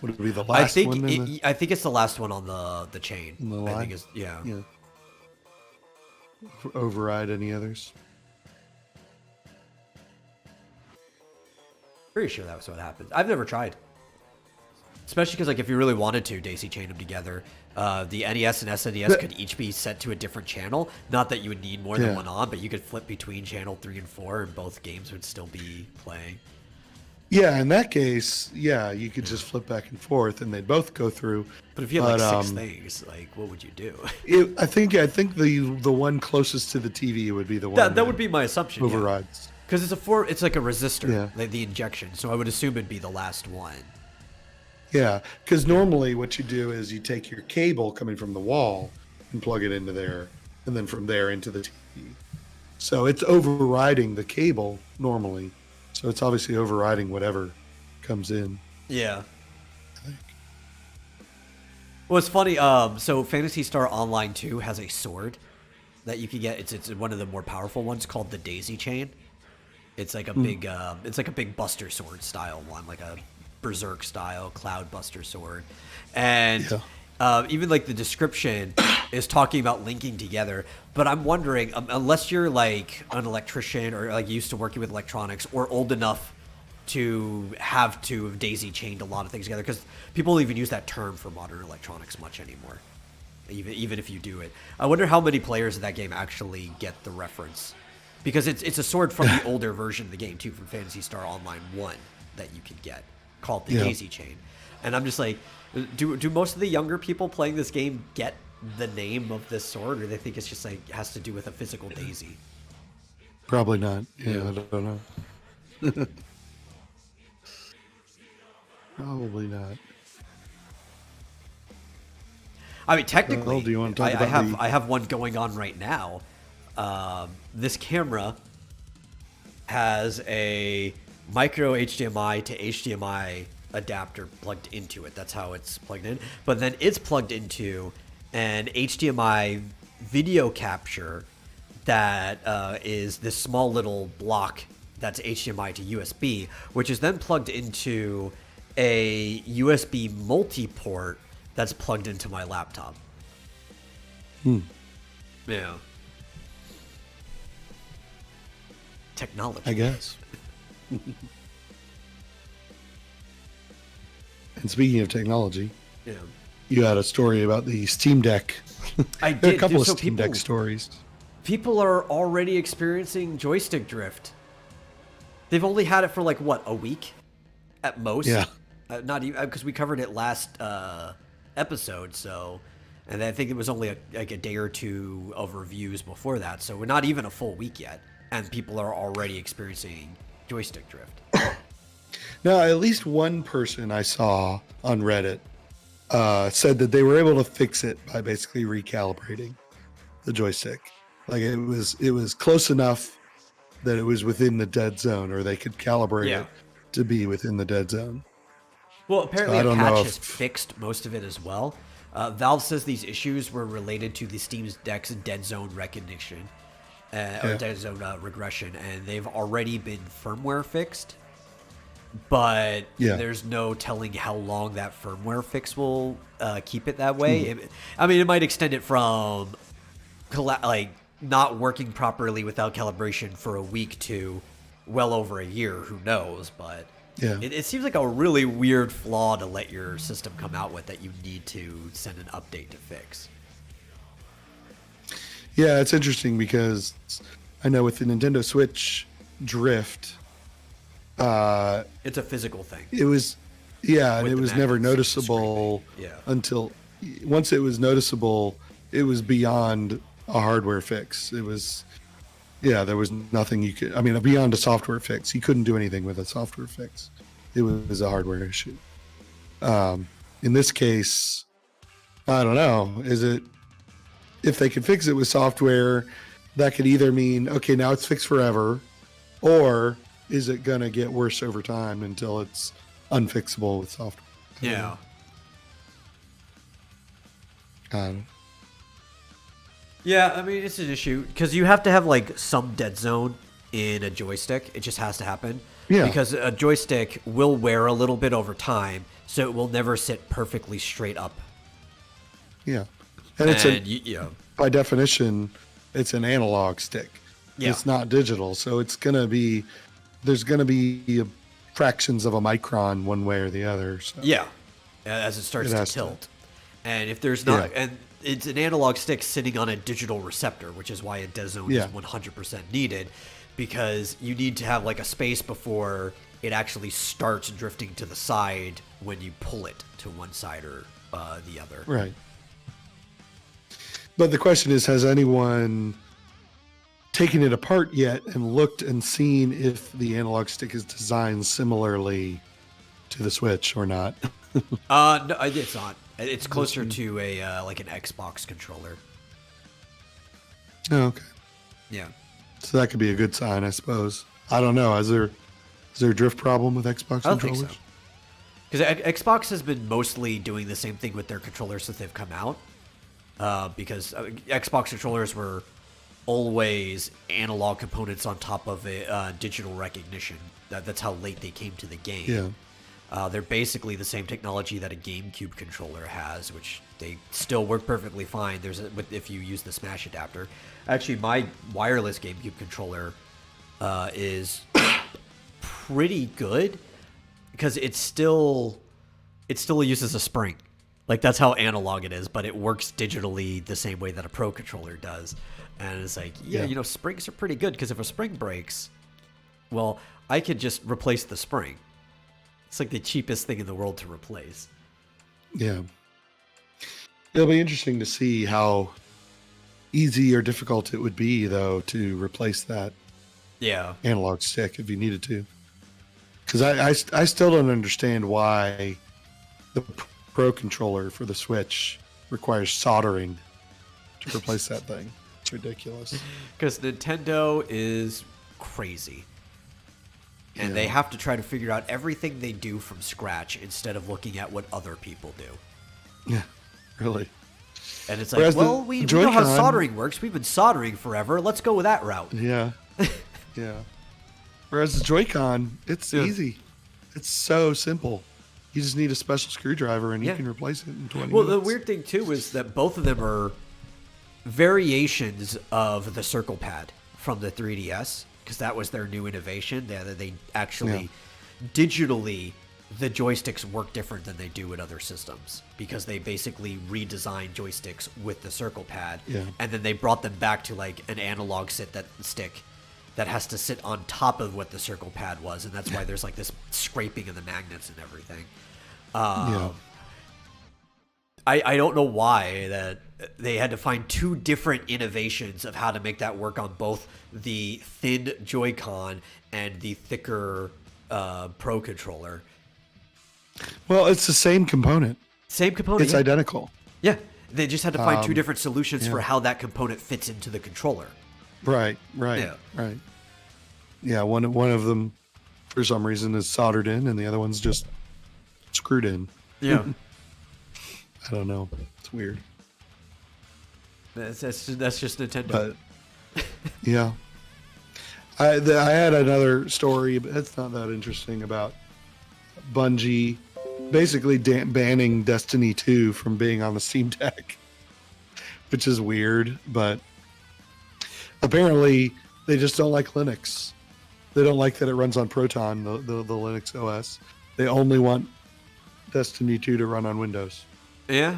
Would it be the last one? I think it's the last one on the chain. In the I line? think it's yeah. Override any others? Pretty sure that was what happened. I've never tried. Especially because, like, if you really wanted to daisy chain them together, the NES and SNES could each be set to a different channel. Not that you would need more than Yeah. one on, but you could flip between channel 3 and 4, and both games would still be playing. Yeah, in that case, yeah, you could just flip back and forth, and they'd both go through. But if you had like But, 6 things, like, what would you do? I think the one closest to the TV would be the one that would be my assumption. overrides. Because it's like a resistor, Yeah. like the injection. So I would assume it'd be the last one. Yeah, because normally what you do is you take your cable coming from the wall and plug it into there, and then from there into the TV. So it's overriding the cable normally. So it's obviously overriding whatever comes in. Yeah. I think. Well, it's funny. So Phantasy Star Online 2 has a sword that you can get. It's one of the more powerful ones called the Daisy Chain. It's like a big Buster Sword style one, like a Berserk style Cloud Buster Sword, and even like the description is talking about linking together. But I'm wondering, unless you're like an electrician or like used to working with electronics or old enough to have daisy chained a lot of things together, because people don't even use that term for modern electronics much anymore. Even if you do it, I wonder how many players of that game actually get the reference, because it's a sword from the older version of the game too, from Phantasy Star Online 1 that you could get, called the Daisy Chain. And I'm just like, do most of the younger people playing this game get the name of this sword, or they think it's just like has to do with a physical daisy? Probably not. Yeah, I don't know. Probably not. I mean, technically, Well, do you want to talk about I have one going on right now. This camera has a micro HDMI to HDMI adapter plugged into it. That's how it's plugged in. But then it's plugged into an HDMI video capture that is this small little block that's HDMI to USB, which is then plugged into a USB multi-port that's plugged into my laptop. Yeah. Technology. I guess. And speaking of technology, Yeah. you had a story about the Steam Deck. I There are did. a couple Dude, of so Steam Deck stories. people are already experiencing joystick drift. They've only had it for like what, a week at most. Yeah. Not even because we covered it last episode. So, and I think it was only like a day or two of reviews before that. So we're not even a full week yet, and people are already experiencing joystick drift. Now, at least one person I saw on Reddit said that they were able to fix it by basically recalibrating the joystick. Like it was close enough that it was within the dead zone, or they could calibrate it to be within the dead zone. Well, apparently I a don't patch know has if- fixed most of it as well. Valve says these issues were related to the Steam Deck's dead zone recognition, or dead zone regression, and they've already been firmware fixed. But there's no telling how long that firmware fix will keep it that way. It might extend it from not working properly without calibration for a week to well over a year. Who knows? But it seems like a really weird flaw to let your system come out with that you need to send an update to fix. Yeah, it's interesting because I know with the Nintendo Switch drift, it's a physical thing. It was, and it was never noticeable until once it was noticeable, it was beyond a hardware fix. It was, there was nothing you could, beyond a software fix. You couldn't do anything with a software fix. It was a hardware issue. In this case, I don't know. If they could fix it with software, that could either mean, okay, now it's fixed forever, or is it going to get worse over time until it's unfixable with software? Yeah. Yeah, it's an issue because you have to have some dead zone in a joystick. It just has to happen. Yeah. Because a joystick will wear a little bit over time, so it will never sit perfectly straight up. Yeah. And by definition, it's an analog stick. Yeah. It's not digital, so it's going to be, there's going to be fractions of a micron one way or the other. So. Yeah, as it starts to tilt. And if there's not, and it's an analog stick sitting on a digital receptor, which is why a dead zone is 100% needed, because you need to have a space before it actually starts drifting to the side when you pull it to one side or the other. Right. But the question is, has anyone taken it apart yet and looked and seen if the analog stick is designed similarly to the Switch or not? No, it's not. It's closer to a an Xbox controller. Oh, okay. Yeah. So that could be a good sign, I suppose. I don't know. Is there a drift problem with Xbox I don't controllers? think so. Because Xbox has been mostly doing the same thing with their controllers since they've come out. Because Xbox controllers were always analog components on top of a digital recognition. That's how late they came to the game. Yeah. They're basically the same technology that a GameCube controller has, which they still work perfectly fine. If you use the Smash adapter. Actually, my wireless GameCube controller is pretty good because it still uses a spring. That's how analog it is, but it works digitally the same way that a Pro controller does. And it's springs are pretty good because if a spring breaks, well, I could just replace the spring. It's the cheapest thing in the world to replace. Yeah. It'll be interesting to see how easy or difficult it would be, though, to replace that analog stick if you needed to. Because I still don't understand why the Pro controller for the Switch requires soldering to replace that thing. It's ridiculous. Because Nintendo is crazy. And they have to try to figure out everything they do from scratch instead of looking at what other people do. Yeah, really. And it's we know how soldering works. We've been soldering forever. Let's go with that route. Yeah. Yeah. Whereas the Joy-Con, it's easy. It's so simple. You just need a special screwdriver and you can replace it in 20 minutes. Well, the weird thing, too, is that both of them are variations of the circle pad from the 3DS, because that was their new innovation. They actually, digitally, the joysticks work different than they do with other systems, because they basically redesigned joysticks with the circle pad, and then they brought them back to an analog stick that has to sit on top of what the circle pad was, and that's why there's this scraping of the magnets and everything. I don't know why that they had to find two different innovations of how to make that work on both the thin Joy-Con and the thicker Pro controller. Well, it's the same component. Same component. It's identical. Yeah. They just had to find two different solutions for how that component fits into the controller. Right. Yeah, one of them, for some reason, is soldered in, and the other one's just screwed in. Yeah. I don't know. It's It's weird. That's just Nintendo. But yeah, I had another story, but it's not that interesting, about Bungie basically banning Destiny 2 from being on the Steam Deck, which is weird, but apparently they just don't like Linux. They don't like that it runs on Proton, the Linux OS. They only want Destiny 2 to run on Windows. Yeah,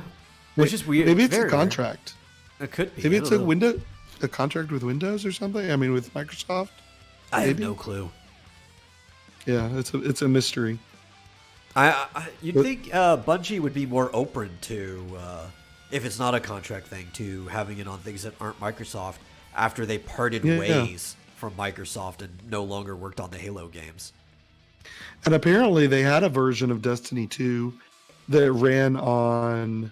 which is weird. Maybe it's a contract. It could be. Maybe it's a contract with Windows or something. I mean, with Microsoft. I have no clue. Yeah, it's a mystery. You'd think Bungie would be more open to, if it's not a contract thing, to having it on things that aren't Microsoft after they parted ways from Microsoft and no longer worked on the Halo games. And apparently they had a version of Destiny 2 that ran on,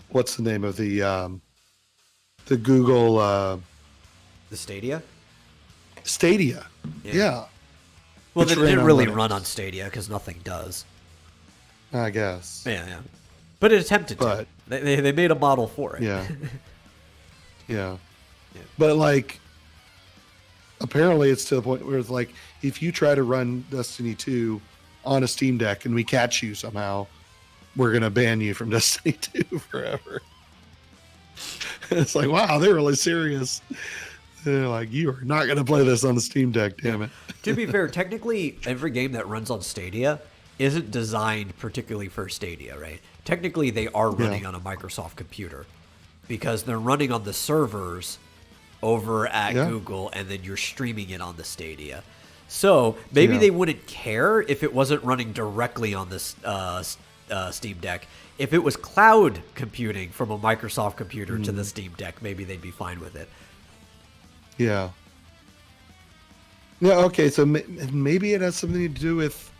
what's the name of the Google... the Stadia? Stadia, yeah. Well, they didn't really run on Stadia because nothing does. I guess. Yeah. But it attempted to. They made a model for it. Yeah. Yeah. But, like, apparently it's to the point where it's like, if you try to run Destiny 2 on a Steam Deck and we catch you somehow, we're going to ban you from Destiny 2 forever. It's like, wow, they're really serious. They're like, you are not going to play this on the Steam Deck, damn it. To be fair, technically, every game that runs on Stadia isn't designed particularly for Stadia, right? Technically, they are running on a Microsoft computer because they're running on the servers over at Google, and then you're streaming it on the Stadia. So maybe they wouldn't care if it wasn't running directly on this Steam Deck. If it was cloud computing from a Microsoft computer to the Steam Deck, maybe they'd be fine with it. Yeah. Yeah, okay, so maybe it has something to do with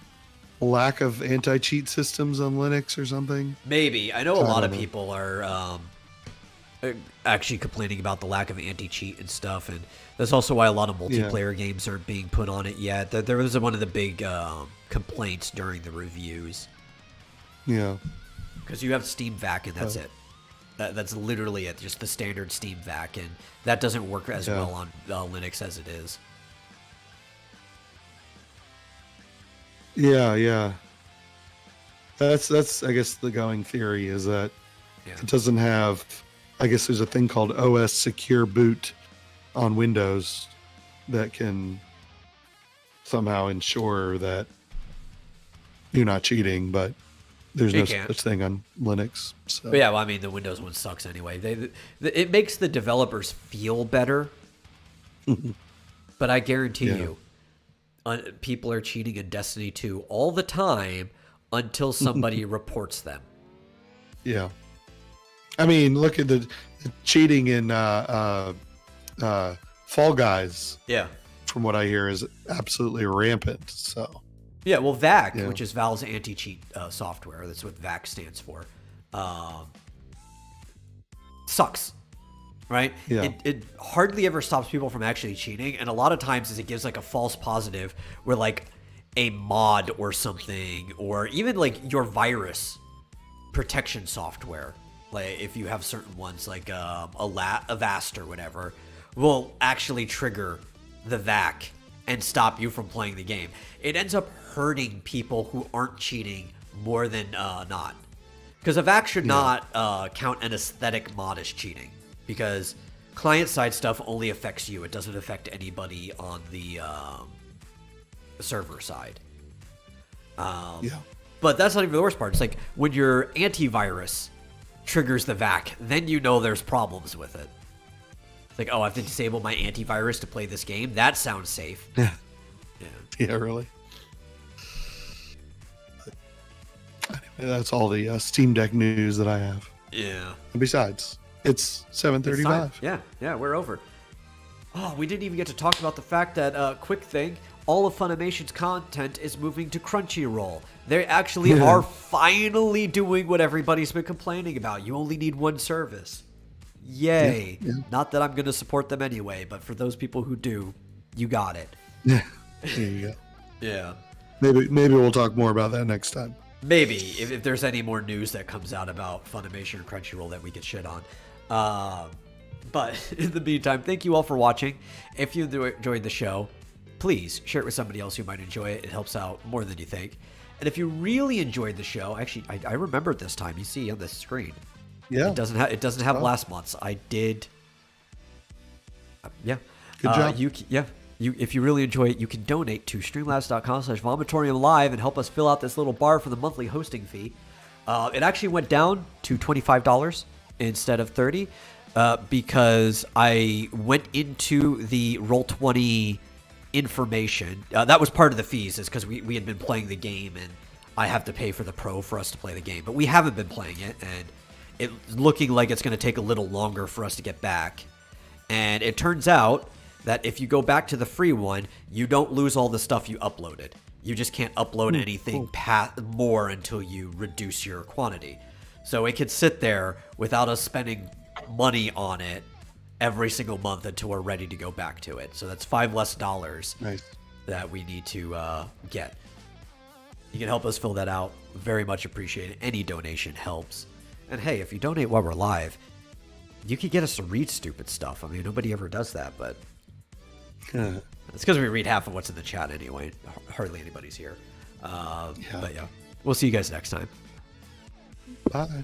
lack of anti-cheat systems on Linux or something? Maybe. I know a lot of people are actually complaining about the lack of anti-cheat and stuff, and that's also why a lot of multiplayer games aren't being put on it yet. There was one of the big complaints during the reviews. Yeah. Because you have Steam VAC, and that's it. That's literally it, just the standard Steam VAC, and that doesn't work as well on Linux as it is. Yeah. That's I guess the going theory is that it doesn't have, I guess there's a thing called OS Secure Boot on Windows that can somehow ensure that you're not cheating, but there's no such thing on Linux. So. But yeah, well, I mean, the Windows one sucks anyway. It makes the developers feel better, but I guarantee you, people are cheating in Destiny 2 all the time until somebody reports them. Yeah. I mean, look at the cheating in Fall Guys. Yeah. From what I hear is absolutely rampant. So. Yeah, well, VAC, which is Valve's anti-cheat software, that's what VAC stands for, sucks, right? Yeah. It hardly ever stops people from actually cheating, and a lot of times it gives like a false positive where like a mod or something, or even like your virus protection software, like if you have certain ones like Avast or whatever, will actually trigger the VAC and stop you from playing the game. It ends up hurting people who aren't cheating more than not. Because a VAC should not count an aesthetic mod as cheating. Because client-side stuff only affects you. It doesn't affect anybody on the server side. But that's not even the worst part. It's like when your antivirus triggers the VAC, then you know there's problems with it. It's like, oh, I have to disable my antivirus to play this game? That sounds safe. Yeah, really. Anyway, that's all the Steam Deck news that I have. Yeah. And besides, it's 7:35. Yeah, we're over. Oh, we didn't even get to talk about the fact that, quick thing, all of Funimation's content is moving to Crunchyroll. They actually are finally doing what everybody's been complaining about. You only need one service. Yay. Yeah. Not that I'm going to support them anyway, but for those people who do, you got it. Yeah. There you go. Yeah. Maybe we'll talk more about that next time. maybe if there's any more news that comes out about Funimation or Crunchyroll that we could shit on. But in the meantime, thank you all for watching. If you enjoyed the show, please share it with somebody else who might enjoy it. It helps out more than you think. And if you really enjoyed the show, actually, I remembered this time. You see on the screen. Yeah. It doesn't have last month's. I did. Yeah. Good job. If you really enjoy it, you can donate to streamlabs.com/Vomitorium live and help us fill out this little bar for the monthly hosting fee. It actually went down to $25 instead of $30 because I went into the Roll20 information. That was part of the fees, is because we had been playing the game and I have to pay for the pro for us to play the game. But we haven't been playing it, and it's looking like it's going to take a little longer for us to get back. And it turns out that if you go back to the free one, you don't lose all the stuff you uploaded. You just can't upload anything more until you reduce your quantity. So it could sit there without us spending money on it every single month until we're ready to go back to it. So that's $5 less that we need to get. You can help us fill that out. Very much appreciated. Any donation helps. And hey, if you donate while we're live, you can get us to read stupid stuff. I mean, nobody ever does that, but it's because we read half of what's in the chat anyway. Hardly anybody's here. But yeah, we'll see you guys next time. Bye.